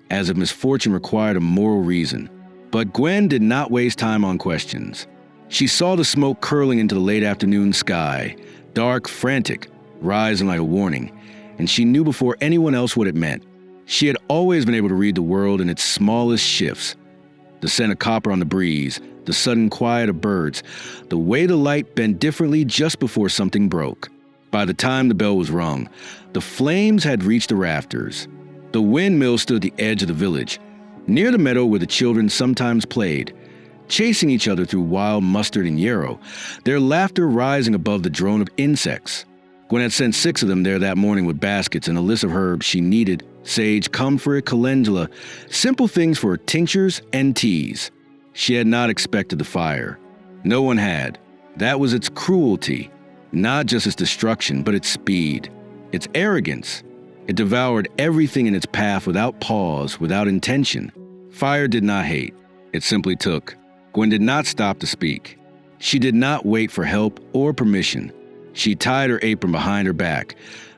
Speaker 1: as if misfortune required a moral reason. But Gwen did not waste time on questions. She saw the smoke curling into the late afternoon sky, dark, frantic, rising like a warning, and she knew before anyone else what it meant. She had always been able to read the world in its smallest shifts. The scent of copper on the breeze, the sudden quiet of birds, the way the light bent differently just before something broke. By the time the bell was rung, the flames had reached the rafters. The windmill stood at the edge of the village, near the meadow where the children sometimes played. chasing each other through wild mustard and yarrow, their laughter rising above the drone of insects. Gwen had sent 6 of them there that morning with baskets and a list of herbs she needed: sage, comfrey, calendula, simple things for tinctures and teas. She had not expected the fire. No one had. That was its cruelty, not just its destruction, but its speed, its arrogance. It devoured everything in its path without pause, without intention. Fire did not hate. It simply took. Gwen did not stop to speak. She did not wait for help or permission. She tied her apron behind her back,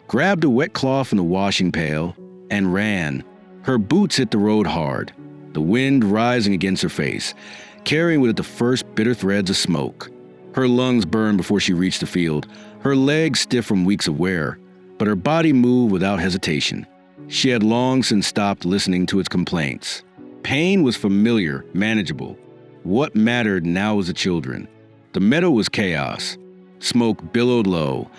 Speaker 1: grabbed a wet cloth from the washing pail, and ran. Her boots hit the road hard, the wind rising against her face, carrying with it the first bitter threads of smoke. Her lungs burned before she reached the field, her legs stiff from weeks of wear, but her body moved without hesitation. She had long since stopped listening to its complaints. Pain was familiar, manageable. What mattered now was the children. The meadow was chaos. Smoke billowed low,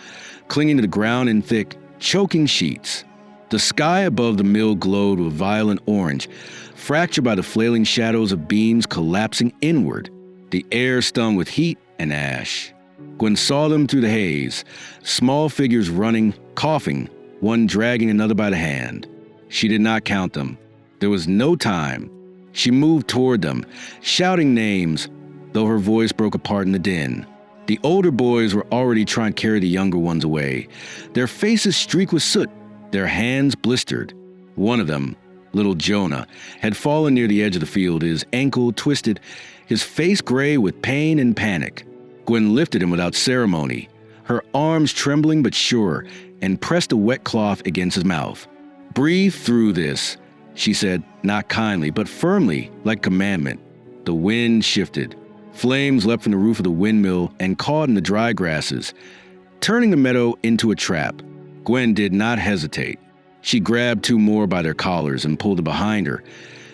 Speaker 1: clinging to the ground in thick, choking sheets. The sky above the mill glowed with violent orange, fractured by the flailing shadows of beams collapsing inward. The air stung with heat and ash. Gwen saw them through the haze, small figures running, coughing, one dragging another by the hand. She did not count them. There was no time. She moved toward them, shouting names, though her voice broke apart in the din. The older boys were already trying to carry the younger ones away, their faces streaked with soot, their hands blistered. One of them, little Jonah, had fallen near the edge of the field, his ankle twisted, his face gray with pain and panic. Gwen lifted him without ceremony, her arms trembling but sure, and pressed a wet cloth against his mouth. "Breathe through this," she said, not kindly, but firmly, like commandment. The wind shifted. Flames leapt from the roof of the windmill and caught in the dry grasses, turning the meadow into a trap. Gwen did not hesitate. She grabbed 2 more by their collars and pulled them behind her,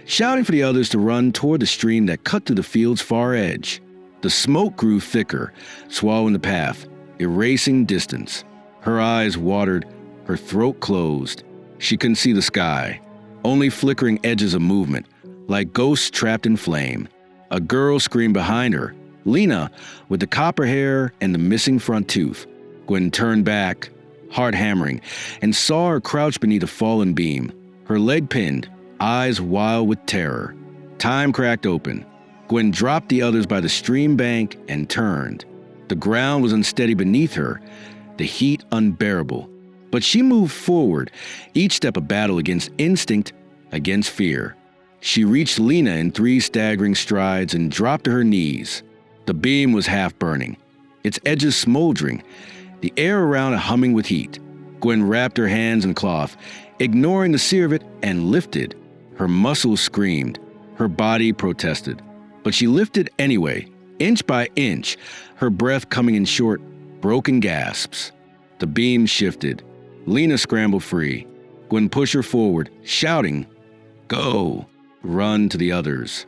Speaker 1: shouting for the others to run toward the stream that cut through the field's far edge. The smoke grew thicker, swallowing the path, erasing distance. Her eyes watered, her throat closed. She couldn't see the sky, only flickering edges of movement, like ghosts trapped in flame. A girl screamed behind her, Lena, with the copper hair and the missing front tooth. Gwen turned back, heart hammering, and saw her crouched beneath a fallen beam, her leg pinned, eyes wild with terror. Time cracked open. Gwen dropped the others by the stream bank and turned. The ground was unsteady beneath her, the heat unbearable. But she moved forward, each step a battle against instinct, against fear. She reached Lena in 3 staggering strides and dropped to her knees. The beam was half burning, its edges smoldering, the air around it humming with heat. Gwen wrapped her hands in cloth, ignoring the sear of it, and lifted. Her muscles screamed, her body protested. But she lifted anyway, inch by inch, her breath coming in short, broken gasps. The beam shifted. Lena scrambled free. Gwen pushed her forward, shouting, "Go!" "Run," to the others.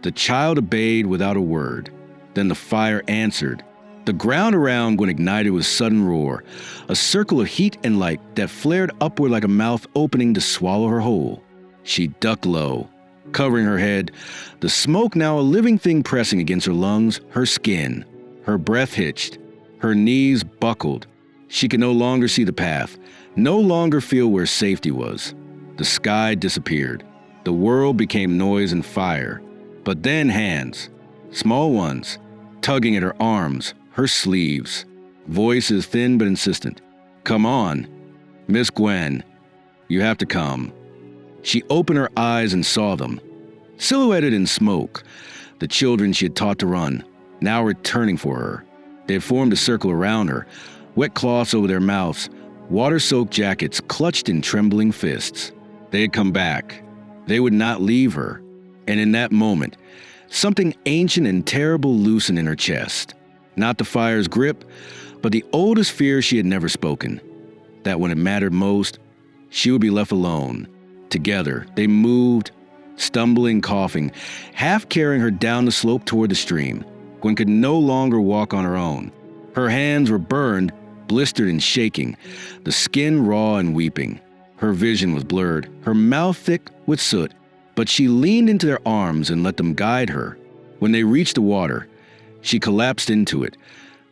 Speaker 1: The child obeyed without a word. Then the fire answered. The ground around Gwen ignited with sudden roar, a circle of heat and light that flared upward like a mouth opening to swallow her whole. She ducked low, covering her head, the smoke now a living thing pressing against her lungs, her skin. Her breath hitched, her knees buckled. She could no longer see the path, no longer feel where safety was. The sky disappeared. The world became noise and fire. But then hands, small ones, tugging at her arms, her sleeves. Voices thin but insistent. "Come on. Miss Gwen, you have to come." She opened her eyes and saw them. Silhouetted in smoke, the children she had taught to run, now returning for her. They had formed a circle around her, wet cloths over their mouths, water-soaked jackets clutched in trembling fists. They had come back. They would not leave her. And in that moment, something ancient and terrible loosened in her chest. Not the fire's grip, but the oldest fear she had never spoken. That when it mattered most, she would be left alone. Together, they moved, stumbling, coughing, half carrying her down the slope toward the stream. Gwen could no longer walk on her own. Her hands were burned, blistered and shaking, the skin raw and weeping. Her vision was blurred, her mouth thick with soot, but she leaned into their arms and let them guide her. When they reached the water, she collapsed into it,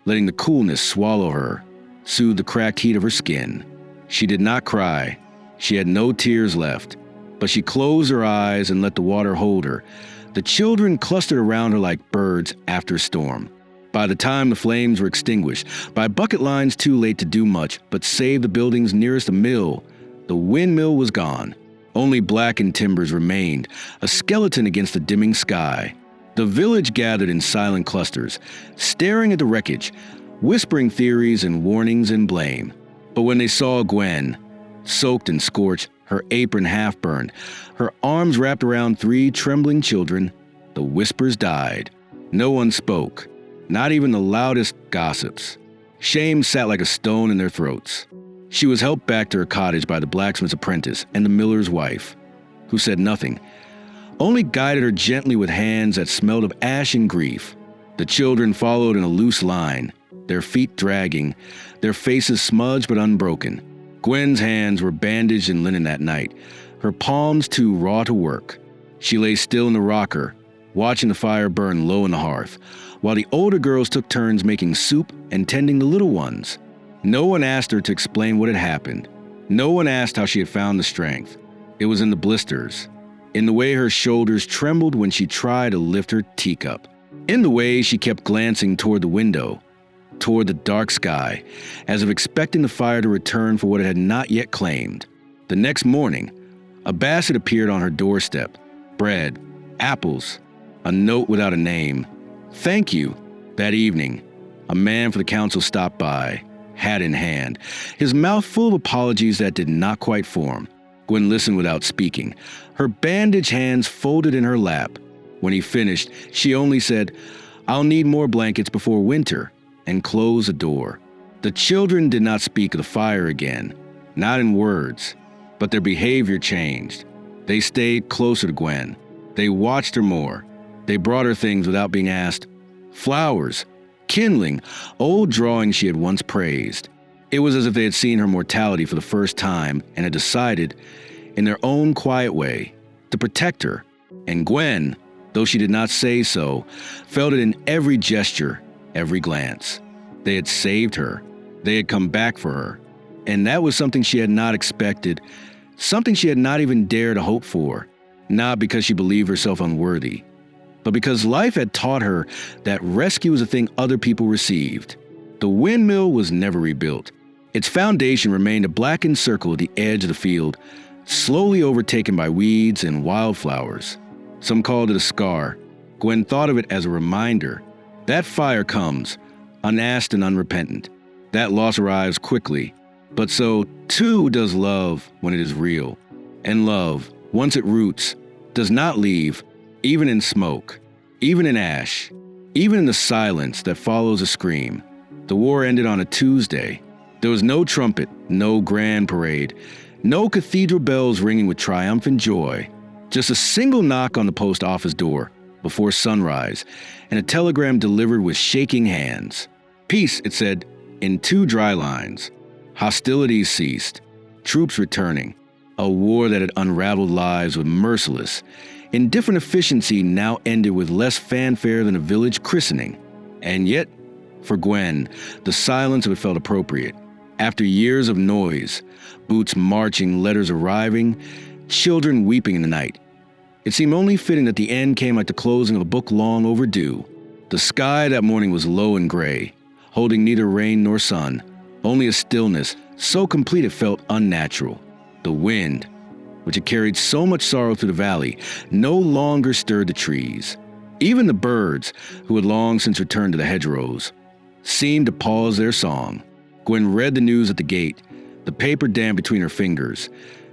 Speaker 1: letting the coolness swallow her, soothe the cracked heat of her skin. She did not cry. She had no tears left, but she closed her eyes and let the water hold her. The children clustered around her like birds after a storm. By the time the flames were extinguished, by bucket lines too late to do much but save the buildings nearest the mill, the windmill was gone. Only blackened timbers remained, a skeleton against the dimming sky. The village gathered in silent clusters, staring at the wreckage, whispering theories and warnings and blame. But when they saw Gwen, soaked and scorched, her apron half-burned, her arms wrapped around 3 trembling children, the whispers died. No one spoke, not even the loudest gossips. Shame sat like a stone in their throats. She was helped back to her cottage by the blacksmith's apprentice and the miller's wife, who said nothing, only guided her gently with hands that smelled of ash and grief. The children followed in a loose line, their feet dragging, their faces smudged but unbroken. Gwen's hands were bandaged in linen that night, her palms too raw to work. She lay still in the rocker, watching the fire burn low in the hearth, while the older girls took turns making soup and tending the little ones. No one asked her to explain what had happened. No one asked how she had found the strength. It was in the blisters, in the way her shoulders trembled when she tried to lift her teacup, in the way she kept glancing toward the window, toward the dark sky, as if expecting the fire to return for what it had not yet claimed. The next morning, a basket appeared on her doorstep. Bread, apples, a note without a name. Thank you. That evening, a man for the council stopped by, hat in hand, his mouth full of apologies that did not quite form. Gwen listened without speaking, her bandaged hands folded in her lap. When he finished, she only said, "I'll need more blankets before winter," and closed the door. The children did not speak of the fire again, not in words, but their behavior changed. They stayed closer to Gwen. They watched her more. They brought her things without being asked. Flowers, kindling, old drawings she had once praised. It was as if they had seen her mortality for the first time and had decided, in their own quiet way, to protect her. And Gwen, though she did not say so, felt it in every gesture, every glance. They had saved her. They had come back for her. And that was something she had not expected, something she had not even dared to hope for, not because she believed herself unworthy, but because life had taught her that rescue was a thing other people received. The windmill was never rebuilt. Its foundation remained a blackened circle at the edge of the field, slowly overtaken by weeds and wildflowers. Some called it a scar. Gwen thought of it as a reminder. That fire comes, unasked and unrepentant. That loss arrives quickly. But so, too, does love when it is real. And love, once it roots, does not leave, even in smoke, even in ash, even in the silence that follows a scream. The war ended on a Tuesday. There was no trumpet, no grand parade, no cathedral bells ringing with triumphant joy. Just a single knock on the post office door before sunrise, and a telegram delivered with shaking hands. Peace, it said, in 2 dry lines. Hostilities ceased. Troops returning. A war that had unraveled lives was merciless. Indifferent efficiency now ended with less fanfare than a village christening. And yet, for Gwen, the silence of it felt appropriate. After years of noise, boots marching, letters arriving, children weeping in the night, it seemed only fitting that the end came like the closing of a book long overdue. The sky that morning was low and gray, holding neither rain nor sun, only a stillness so complete it felt unnatural. The wind, which had carried so much sorrow through the valley, no longer stirred the trees. Even the birds, who had long since returned to the hedgerows, seemed to pause their song. Gwen read the news at the gate, the paper damp between her fingers,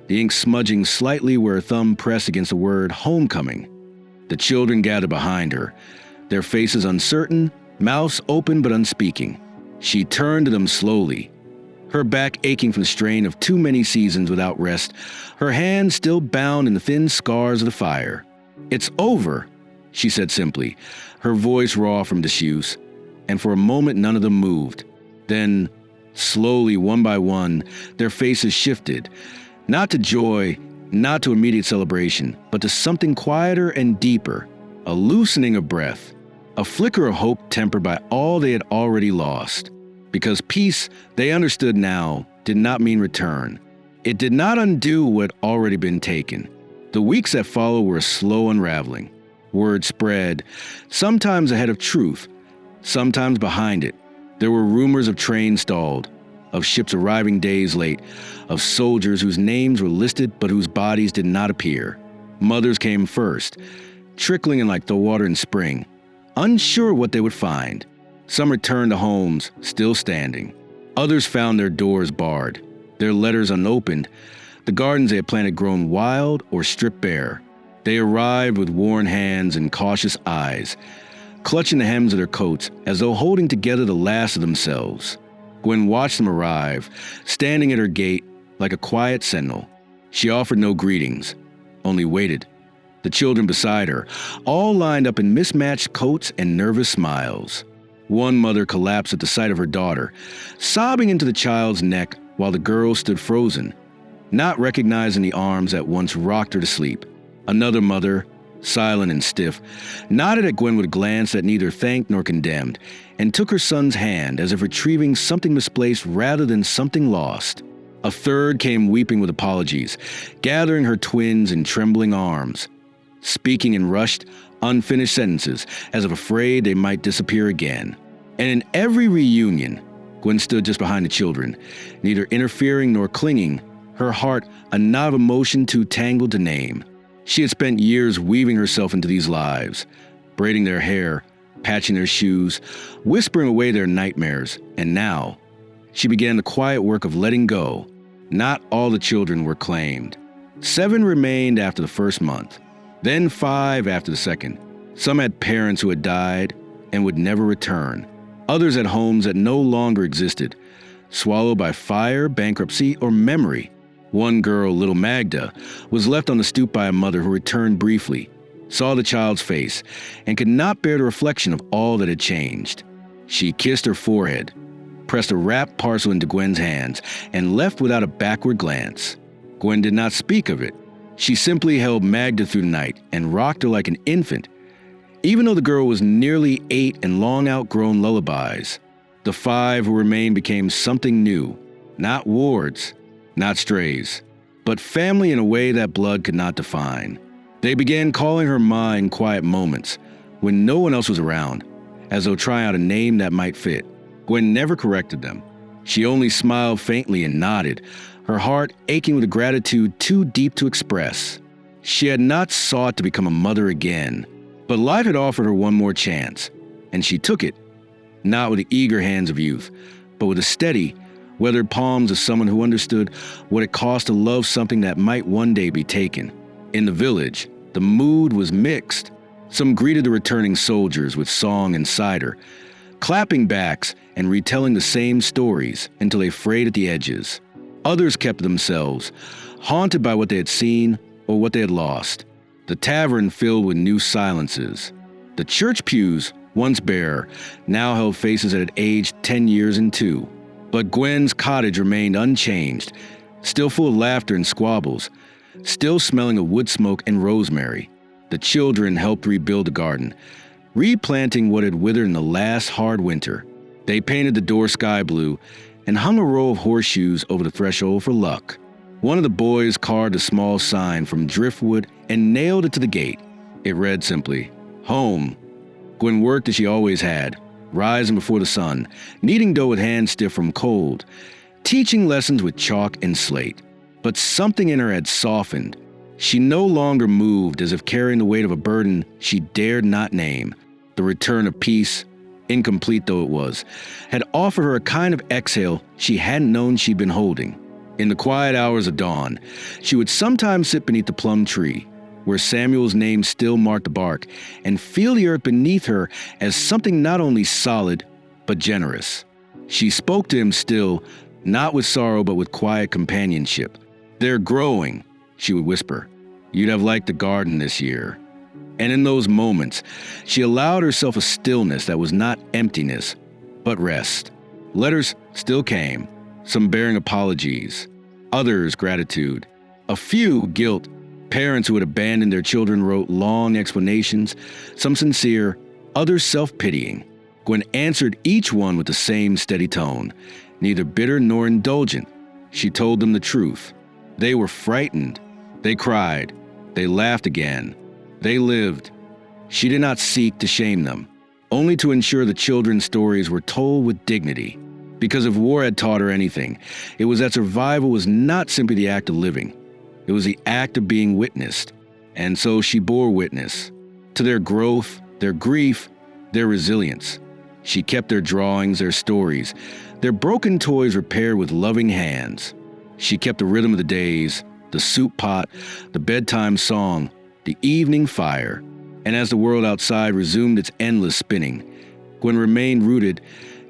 Speaker 1: the ink smudging slightly where her thumb pressed against the word homecoming. The children gathered behind her, their faces uncertain, mouths open but unspeaking. She turned to them slowly, her back aching from the strain of too many seasons without rest, her hands still bound in the thin scars of the fire. "It's over," she said simply, her voice raw from disuse, and for a moment none of them moved. Then, slowly, one by one, their faces shifted, not to joy, not to immediate celebration, but to something quieter and deeper, a loosening of breath, a flicker of hope tempered by all they had already lost. Because peace, they understood now, did not mean return. It did not undo what had already been taken. The weeks that followed were a slow unraveling. Word spread, sometimes ahead of truth, sometimes behind it. There were rumors of trains stalled, of ships arriving days late, of soldiers whose names were listed but whose bodies did not appear. Mothers came first, trickling in like the water in spring, unsure what they would find. Some returned to homes, still standing. Others found their doors barred, their letters unopened, the gardens they had planted grown wild or stripped bare. They arrived with worn hands and cautious eyes, clutching the hems of their coats as though holding together the last of themselves. Gwen watched them arrive, standing at her gate like a quiet sentinel. She offered no greetings, only waited. The children beside her, all lined up in mismatched coats and nervous smiles. One mother collapsed at the sight of her daughter, sobbing into the child's neck while the girl stood frozen, not recognizing the arms that once rocked her to sleep. Another mother, silent and stiff, nodded at Gwen with a glance that neither thanked nor condemned, and took her son's hand as if retrieving something misplaced rather than something lost. A third came weeping with apologies, gathering her twins in trembling arms, speaking in rushed, unfinished sentences as if afraid they might disappear again. And in every reunion, Gwen stood just behind the children, neither interfering nor clinging, her heart a knot of emotion too tangled to name. She had spent years weaving herself into these lives, braiding their hair, patching their shoes, whispering away their nightmares, and now she began the quiet work of letting go. Not all the children were claimed. 7 remained after the first month, then 5 after the second. Some had parents who had died and would never return. Others had homes that no longer existed, swallowed by fire, bankruptcy, or memory. One girl, little Magda, was left on the stoop by a mother who returned briefly, saw the child's face, and could not bear the reflection of all that had changed. She kissed her forehead, pressed a wrapped parcel into Gwen's hands, and left without a backward glance. Gwen did not speak of it. She simply held Magda through the night and rocked her like an infant. Even though the girl was nearly 8 and long outgrown lullabies, the 5 who remained became something new. Not wards, not strays, but family in a way that blood could not define. They began calling her Ma in quiet moments, when no one else was around, as though trying out a name that might fit. Gwen never corrected them. She only smiled faintly and nodded, her heart aching with a gratitude too deep to express. She had not sought to become a mother again, but life had offered her one more chance, and she took it, not with the eager hands of youth, but with the steady, weathered palms of someone who understood what it cost to love something that might one day be taken. In the village, the mood was mixed. Some greeted the returning soldiers with song and cider, clapping backs and retelling the same stories until they frayed at the edges. Others kept to themselves, haunted by what they had seen or what they had lost. The tavern filled with new silences. The church pews, once bare, now held faces that had aged 10 years and 2. But Gwen's cottage remained unchanged, still full of laughter and squabbles, still smelling of wood smoke and rosemary. The children helped rebuild the garden, replanting what had withered in the last hard winter. They painted the door sky blue and hung a row of horseshoes over the threshold for luck. One of the boys carved a small sign from driftwood and nailed it to the gate. It read simply, "Home." Gwen worked as she always had, rising before the sun, kneading dough with hands stiff from cold, teaching lessons with chalk and slate. But something in her had softened. She no longer moved as if carrying the weight of a burden she dared not name. The return of peace, incomplete though it was, had offered her a kind of exhale she hadn't known she'd been holding. In the quiet hours of dawn, she would sometimes sit beneath the plum tree, where Samuel's name still marked the bark, and feel the earth beneath her as something not only solid, but generous. She spoke to him still, not with sorrow but with quiet companionship. "They're growing," she would whisper. "You'd have liked the garden this year." And in those moments, she allowed herself a stillness that was not emptiness, but rest. Letters still came, some bearing apologies, others gratitude, a few guilt, Parents who had abandoned their children wrote long explanations, some sincere, others self-pitying. Gwen answered each one with the same steady tone, neither bitter nor indulgent. She told them the truth. They were frightened. They cried. They laughed again. They lived. She did not seek to shame them, only to ensure the children's stories were told with dignity. Because if war had taught her anything, it was that survival was not simply the act of living. It was the act of being witnessed. And so she bore witness to their growth, their grief, their resilience. She kept their drawings, their stories, their broken toys repaired with loving hands. She kept the rhythm of the days, the soup pot, the bedtime song, the evening fire. And as the world outside resumed its endless spinning, Gwen remained rooted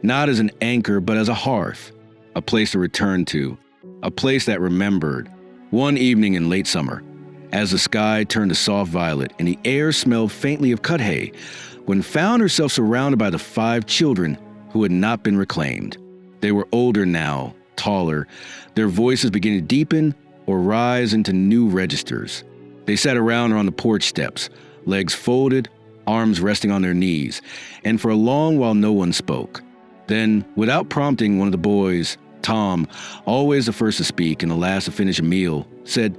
Speaker 1: not as an anchor but as a hearth, a place to return to, a place that remembered. One evening in late summer, as the sky turned to soft violet and the air smelled faintly of cut hay, Gwen found herself surrounded by the 5 children who had not been reclaimed. They were older now, taller, their voices beginning to deepen or rise into new registers. They sat around her on the porch steps, legs folded, arms resting on their knees, and for a long while no one spoke. Then, without prompting, one of the boys, Tom, always the first to speak and the last to finish a meal, said,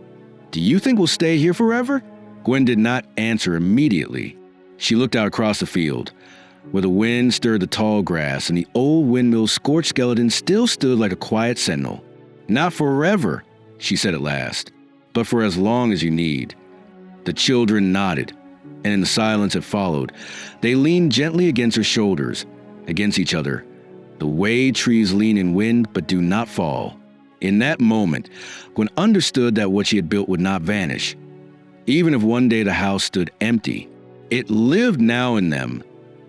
Speaker 1: "Do you think we'll stay here forever?" Gwen did not answer immediately. She looked out across the field, where the wind stirred the tall grass and the old windmill's scorched skeleton still stood like a quiet sentinel. "Not forever," she said at last, "but for as long as you need." The children nodded, and in the silence that followed, they leaned gently against her shoulders, against each other, the way trees lean in wind but do not fall. In that moment, Gwen understood that what she had built would not vanish. Even if one day the house stood empty, it lived now in them,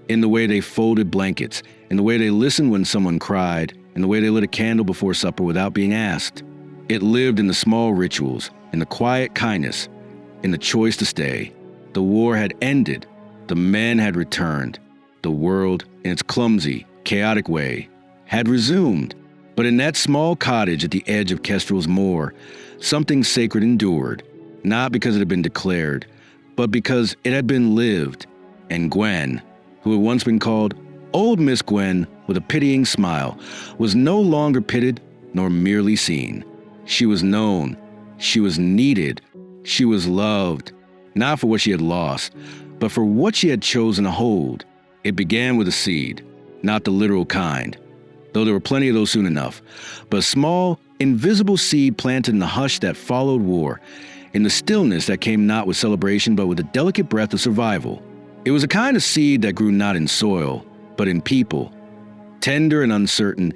Speaker 1: in the way they folded blankets, in the way they listened when someone cried, in the way they lit a candle before supper without being asked. It lived in the small rituals, in the quiet kindness, in the choice to stay. The war had ended. The men had returned. The world, in its clumsy, chaotic way, had resumed. But in that small cottage at the edge of Kestrel's moor, something sacred endured, not because it had been declared, but because it had been lived. And Gwen, who had once been called Old Miss Gwen with a pitying smile, was no longer pitied nor merely seen. She was known. She was needed. She was loved, not for what she had lost, but for what she had chosen to hold. It began with a seed, not the literal kind, though there were plenty of those soon enough, but a small, invisible seed planted in the hush that followed war, in the stillness that came not with celebration but with the delicate breath of survival. It was a kind of seed that grew not in soil, but in people, tender and uncertain,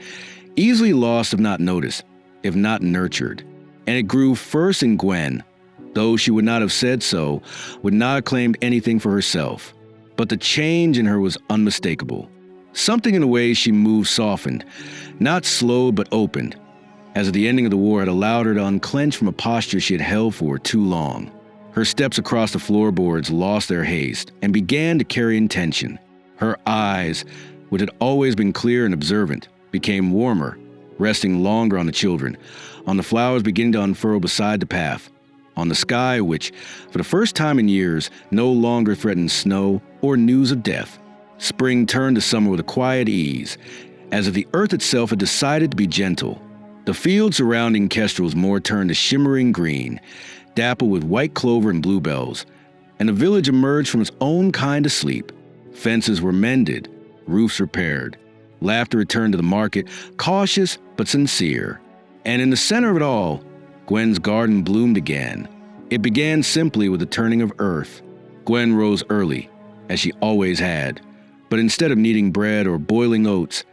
Speaker 1: easily lost if not noticed, if not nurtured. And it grew first in Gwen, though she would not have said so, would not have claimed anything for herself. But the change in her was unmistakable. Something in the way she moved softened, not slowed but opened, as the ending of the war had allowed her to unclench from a posture she had held for too long. Her steps across the floorboards lost their haste and began to carry intention. Her eyes, which had always been clear and observant, became warmer, resting longer on the children, on the flowers beginning to unfurl beside the path, on the sky which, for the first time in years, no longer threatened snow or news of death. Spring turned to summer with a quiet ease, as if the earth itself had decided to be gentle. The fields surrounding Kestrel's moor turned to shimmering green, dappled with white clover and bluebells, and the village emerged from its own kind of sleep. Fences were mended, roofs repaired, laughter returned to the market, cautious but sincere. And in the center of it all, Gwen's garden bloomed again. It began simply with the turning of earth. Gwen rose early, as she always had, but instead of kneading bread or boiling oats,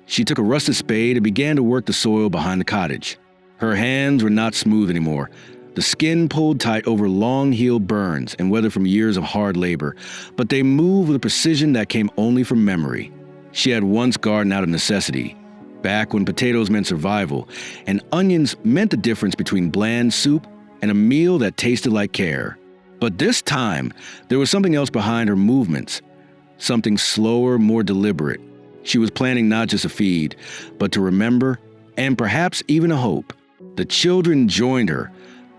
Speaker 1: she took a rusted spade and began to work the soil behind the cottage. Her hands were not smooth anymore, the skin pulled tight over long-heeled burns and weathered from years of hard labor, but they moved with a precision that came only from memory. She had once gardened out of necessity, back when potatoes meant survival, and onions meant the difference between bland soup and a meal that tasted like care. But this time, there was something else behind her movements, something slower, more deliberate. She was planning not just a feed, but to remember, and perhaps even a hope. The children joined her,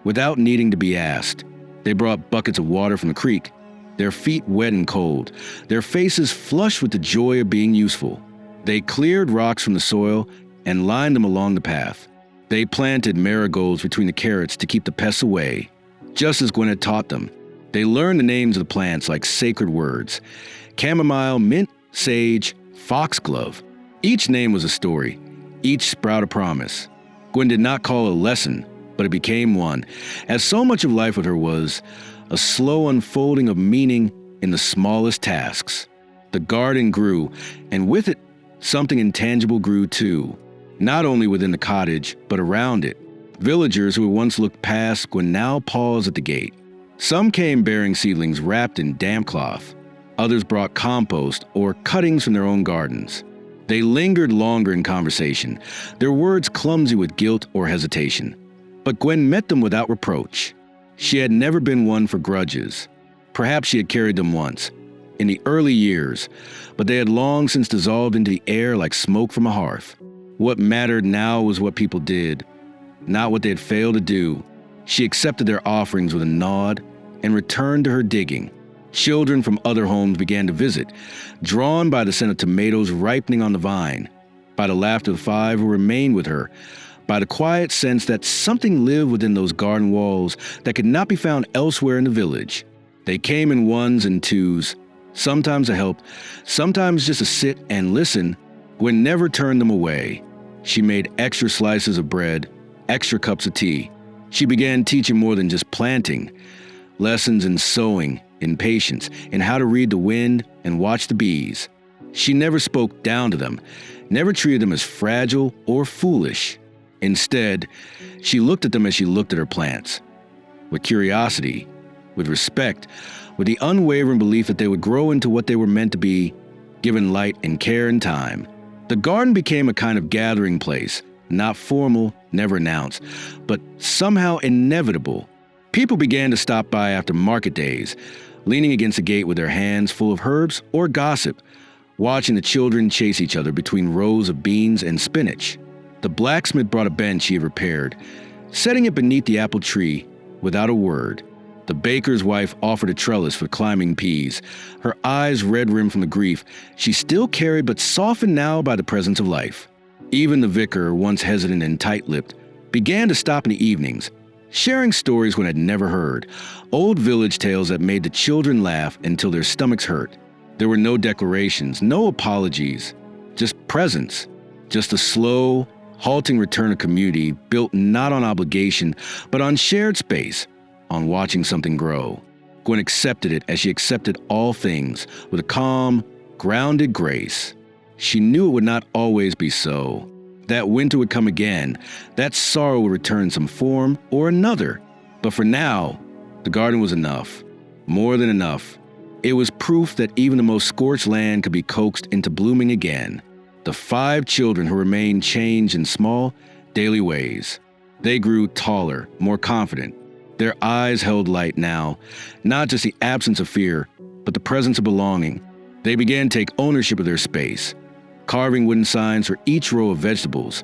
Speaker 1: without needing to be asked. They brought buckets of water from the creek, their feet wet and cold, their faces flushed with the joy of being useful. They cleared rocks from the soil and lined them along the path. They planted marigolds between the carrots to keep the pests away, just as Gwen had taught them. They learned the names of the plants like sacred words: chamomile, mint, sage, foxglove. Each name was a story, each sprout a promise. Gwen did not call it a lesson, but it became one, as so much of life with her was a slow unfolding of meaning in the smallest tasks. The garden grew, and with it, something intangible grew too, not only within the cottage, but around it. Villagers who had once looked past Gwen now paused at the gate. Some came bearing seedlings wrapped in damp cloth. Others brought compost or cuttings from their own gardens. They lingered longer in conversation, their words clumsy with guilt or hesitation. But Gwen met them without reproach. She had never been one for grudges. Perhaps she had carried them once, in the early years, but they had long since dissolved into the air like smoke from a hearth. What mattered now was what people did, not what they had failed to do. She accepted their offerings with a nod and returned to her digging. Children from other homes began to visit, drawn by the scent of tomatoes ripening on the vine, by the laughter of the five who remained with her, by the quiet sense that something lived within those garden walls that could not be found elsewhere in the village. They came in ones and twos, sometimes to help, sometimes just to sit and listen. Gwen never turned them away. She made extra slices of bread, extra cups of tea. She began teaching more than just planting, lessons in sowing, in patience, in how to read the wind and watch the bees. She never spoke down to them, never treated them as fragile or foolish. Instead, she looked at them as she looked at her plants, with curiosity, with respect, with the unwavering belief that they would grow into what they were meant to be, given light and care and time. The garden became a kind of gathering place, not formal, never announced, but somehow inevitable. People began to stop by after market days, leaning against the gate with their hands full of herbs or gossip, watching the children chase each other between rows of beans and spinach. The blacksmith brought a bench he had repaired, setting it beneath the apple tree without a word. The baker's wife offered a trellis for climbing peas, her eyes red-rimmed from the grief she still carried but softened now by the presence of life. Even the vicar, once hesitant and tight-lipped, began to stop in the evenings, sharing stories one had never heard, old village tales that made the children laugh until their stomachs hurt. There were no declarations, no apologies, just presence, just a slow, halting return of community built not on obligation, but on shared space, on watching something grow. Gwen accepted it as she accepted all things, with a calm, grounded grace. She knew it would not always be so. That winter would come again, that sorrow would return in some form or another. But for now, the garden was enough, more than enough. It was proof that even the most scorched land could be coaxed into blooming again. The 5 children who remained changed in small, daily ways. They grew taller, more confident. Their eyes held light now, not just the absence of fear, but the presence of belonging. They began to take ownership of their space, carving wooden signs for each row of vegetables,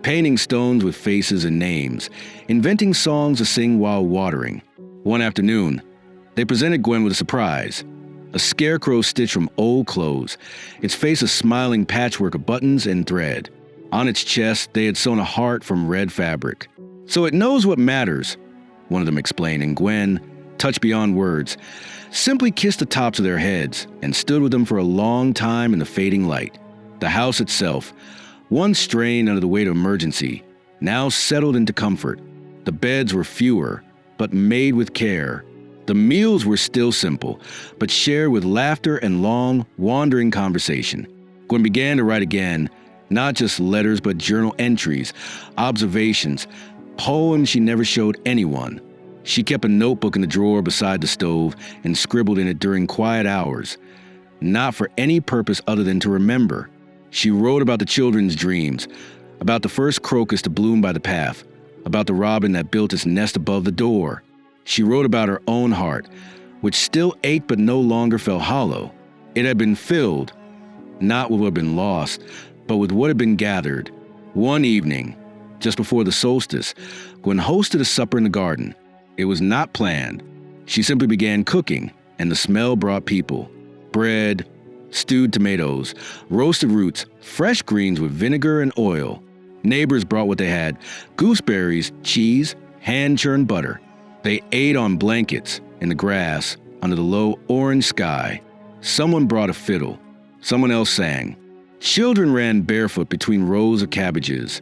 Speaker 1: painting stones with faces and names, inventing songs to sing while watering. One afternoon, they presented Gwen with a surprise. A scarecrow stitched from old clothes, its face a smiling patchwork of buttons and thread. On its chest, they had sewn a heart from red fabric. "So it knows what matters," one of them explained, and Gwen, touched beyond words, simply kissed the tops of their heads and stood with them for a long time in the fading light. The house itself, once strained under the weight of emergency, now settled into comfort. The beds were fewer, but made with care. The meals were still simple, but shared with laughter and long, wandering conversation. Gwen began to write again, not just letters but journal entries, observations, poems she never showed anyone. She kept a notebook in the drawer beside the stove and scribbled in it during quiet hours, not for any purpose other than to remember. She wrote about the children's dreams, about the first crocus to bloom by the path, about the robin that built its nest above the door. She wrote about her own heart, which still ached but no longer felt hollow. It had been filled, not with what had been lost, but with what had been gathered. One evening, just before the solstice, Gwen hosted a supper in the garden. It was not planned. She simply began cooking, and the smell brought people. Bread, stewed tomatoes, roasted roots, fresh greens with vinegar and oil. Neighbors brought what they had: gooseberries, cheese, hand-churned butter. They ate on blankets, in the grass, under the low orange sky. Someone brought a fiddle. Someone else sang. Children ran barefoot between rows of cabbages,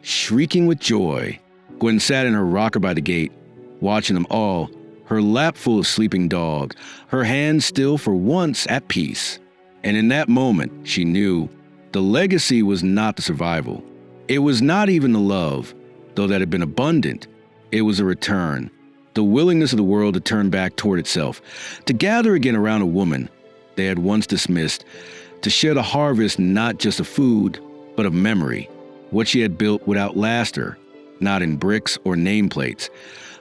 Speaker 1: shrieking with joy. Gwen sat in her rocker by the gate, watching them all, her lap full of sleeping dog, her hands still for once at peace. And in that moment, she knew the legacy was not the survival. It was not even the love, though that had been abundant. It was a return, the willingness of the world to turn back toward itself, to gather again around a woman they had once dismissed, to share the harvest not just of food, but of memory. What she had built would outlast her, not in bricks or nameplates,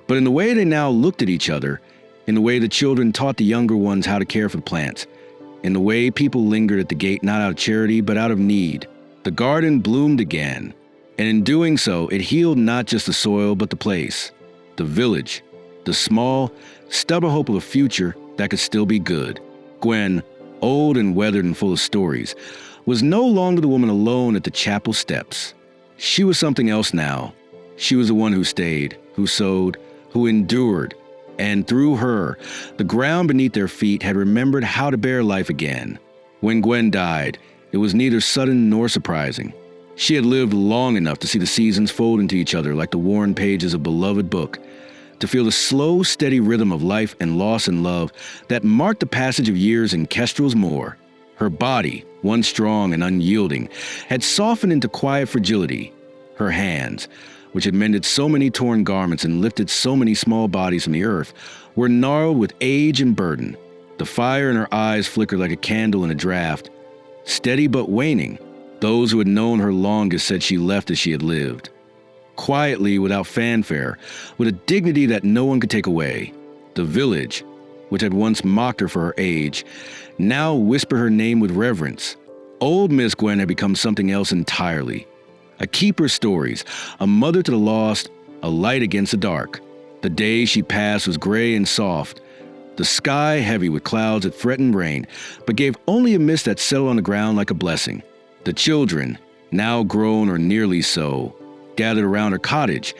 Speaker 1: but in the way they now looked at each other, in the way the children taught the younger ones how to care for the plants, in the way people lingered at the gate not out of charity but out of need. The garden bloomed again, and in doing so, it healed not just the soil but the place, the village, the small, stubborn hope of a future that could still be good. Gwen, old and weathered and full of stories, was no longer the woman alone at the chapel steps. She was something else now. She was the one who stayed, who sowed, who endured, and through her, the ground beneath their feet had remembered how to bear life again. When Gwen died, it was neither sudden nor surprising. She had lived long enough to see the seasons fold into each other like the worn pages of a beloved book, to feel the slow, steady rhythm of life and loss and love that marked the passage of years in Kestrel's moor. Her body, once strong and unyielding, had softened into quiet fragility. Her hands, which had mended so many torn garments and lifted so many small bodies from the earth, were gnarled with age and burden. The fire in her eyes flickered like a candle in a draught, steady but waning. Those who had known her longest said she left as she had lived. Quietly, without fanfare, with a dignity that no one could take away. The village, which had once mocked her for her age, now whispered her name with reverence. Old Miss Gwen had become something else entirely. A keeper of stories, a mother to the lost, a light against the dark. The day she passed was gray and soft, the sky heavy with clouds that threatened rain, but gave only a mist that settled on the ground like a blessing. The children, now grown or nearly so, gathered around her cottage,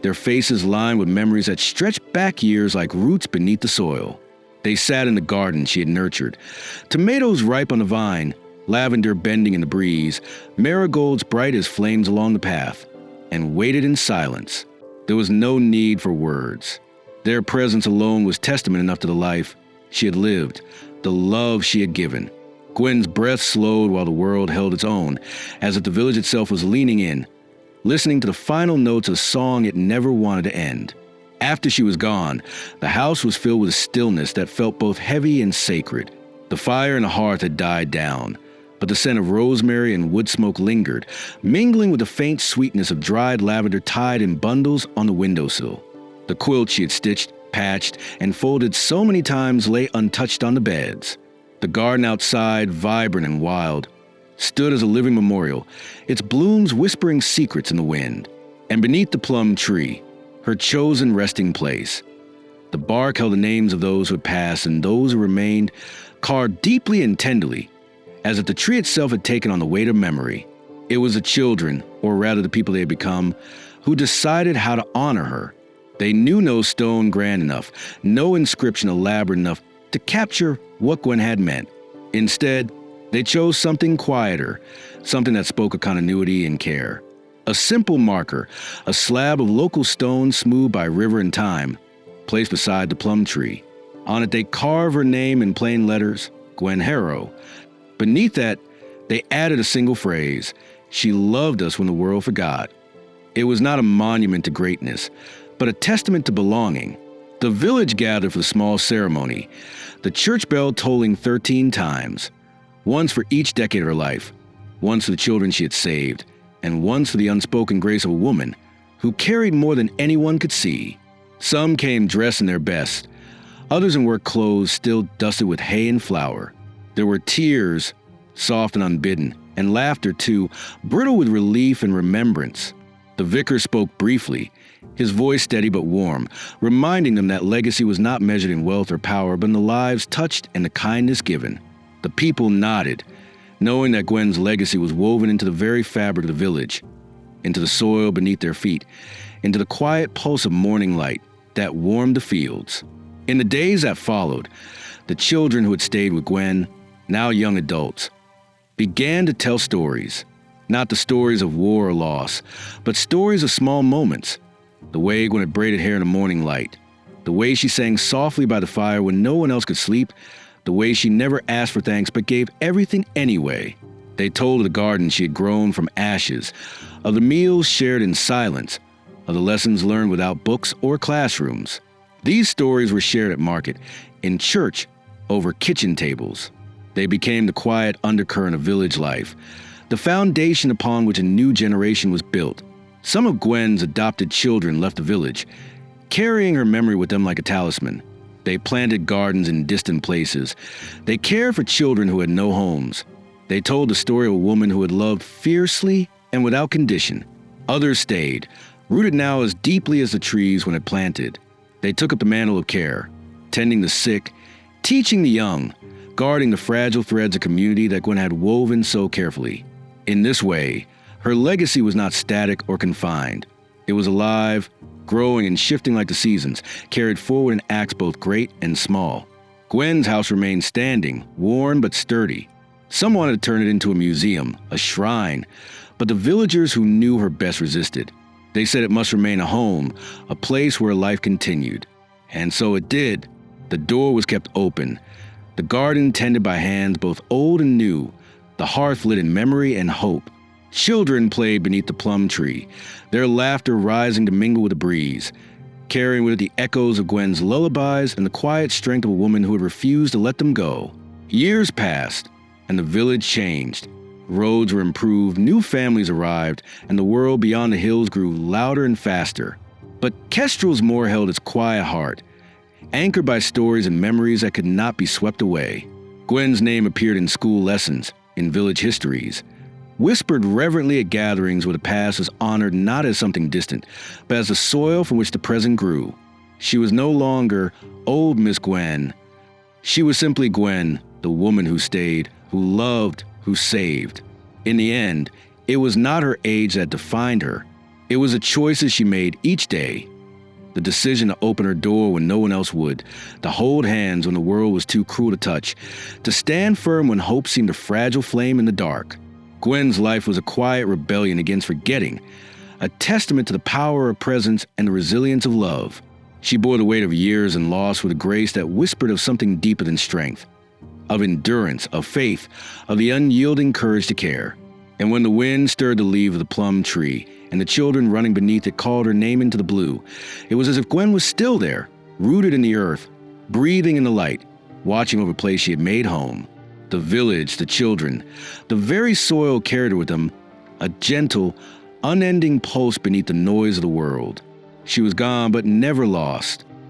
Speaker 1: their faces lined with memories that stretched back years like roots beneath the soil. They sat in the garden she had nurtured, tomatoes ripe on the vine, lavender bending in the breeze, marigolds bright as flames along the path, and waited in silence. There was no need for words. Their presence alone was testament enough to the life she had lived, the love she had given. Gwen's breath slowed while the world held its own, as if the village itself was leaning in, listening to the final notes of a song it never wanted to end. After she was gone, the house was filled with a stillness that felt both heavy and sacred. The fire in the hearth had died down, but the scent of rosemary and wood smoke lingered, mingling with the faint sweetness of dried lavender tied in bundles on the windowsill. The quilt she had stitched, patched, and folded so many times lay untouched on the beds. The garden outside, vibrant and wild, stood as a living memorial, its blooms whispering secrets in the wind. And beneath the plum tree, her chosen resting place, the bark held the names of those who had passed and those who remained, carved deeply and tenderly, as if the tree itself had taken on the weight of memory. It was the children, or rather the people they had become, who decided how to honor her. They knew no stone grand enough, no inscription elaborate enough to capture what Gwen had meant. Instead, they chose something quieter, something that spoke of continuity and care. A simple marker, a slab of local stone smoothed by river and time, placed beside the plum tree. On it they carved her name in plain letters, Gwen Harrow. Beneath that, they added a single phrase, "She loved us when the world forgot." It was not a monument to greatness, but a testament to belonging. The village gathered for the small ceremony, the church bell tolling 13 times, once for each decade of her life, once for the children she had saved, and once for the unspoken grace of a woman who carried more than anyone could see. Some came dressed in their best, others in work clothes still dusted with hay and flour. There were tears, soft and unbidden, and laughter too, brittle with relief and remembrance. The vicar spoke briefly, his voice steady but warm, reminding them that legacy was not measured in wealth or power, but in the lives touched and the kindness given. The people nodded, knowing that Gwen's legacy was woven into the very fabric of the village, into the soil beneath their feet, into the quiet pulse of morning light that warmed the fields. In the days that followed, the children who had stayed with Gwen, now young adults, began to tell stories. Not the stories of war or loss, but stories of small moments. The way Gwen had braided hair in the morning light. The way she sang softly by the fire when no one else could sleep. The way she never asked for thanks but gave everything anyway. They told of the garden she had grown from ashes, of the meals shared in silence, of the lessons learned without books or classrooms. These stories were shared at market, in church, over kitchen tables. They became the quiet undercurrent of village life, the foundation upon which a new generation was built. Some of Gwen's adopted children left the village, carrying her memory with them like a talisman. They planted gardens in distant places. They cared for children who had no homes. They told the story of a woman who had loved fiercely and without condition. Others stayed, rooted now as deeply as the trees when it planted. They took up the mantle of care, tending the sick, teaching the young, guarding the fragile threads of community that Gwen had woven so carefully. In this way, her legacy was not static or confined. It was alive, growing and shifting like the seasons, carried forward in acts both great and small. Gwen's house remained standing, worn but sturdy. Some wanted to turn it into a museum, a shrine, but the villagers who knew her best resisted. They said it must remain a home, a place where life continued. And so it did. The door was kept open, the garden tended by hands both old and new, the hearth lit in memory and hope. Children played beneath the plum tree, their laughter rising to mingle with the breeze, carrying with it the echoes of Gwen's lullabies and the quiet strength of a woman who had refused to let them go. Years passed, and the village changed. Roads were improved, new families arrived, and the world beyond the hills grew louder and faster. But Kestrel's Moor held its quiet heart, anchored by stories and memories that could not be swept away. Gwen's name appeared in school lessons, in village histories, whispered reverently at gatherings where the past was honored not as something distant, but as the soil from which the present grew. She was no longer old Miss Gwen. She was simply Gwen, the woman who stayed, who loved, who saved. In the end, it was not her age that defined her. It was the choices she made each day. The decision to open her door when no one else would, to hold hands when the world was too cruel to touch, to stand firm when hope seemed a fragile flame in the dark. Gwen's life was a quiet rebellion against forgetting, a testament to the power of presence and the resilience of love. She bore the weight of years and loss with a grace that whispered of something deeper than strength, of endurance, of faith, of the unyielding courage to care. And when the wind stirred the leaves of the plum tree, and the children running beneath it called her name into the blue, it was as if Gwen was still there, rooted in the earth, breathing in the light, watching over a place she had made home. The village, the children, the very soil carried her with them, a gentle, unending pulse beneath the noise of the world. She was gone, but never lost.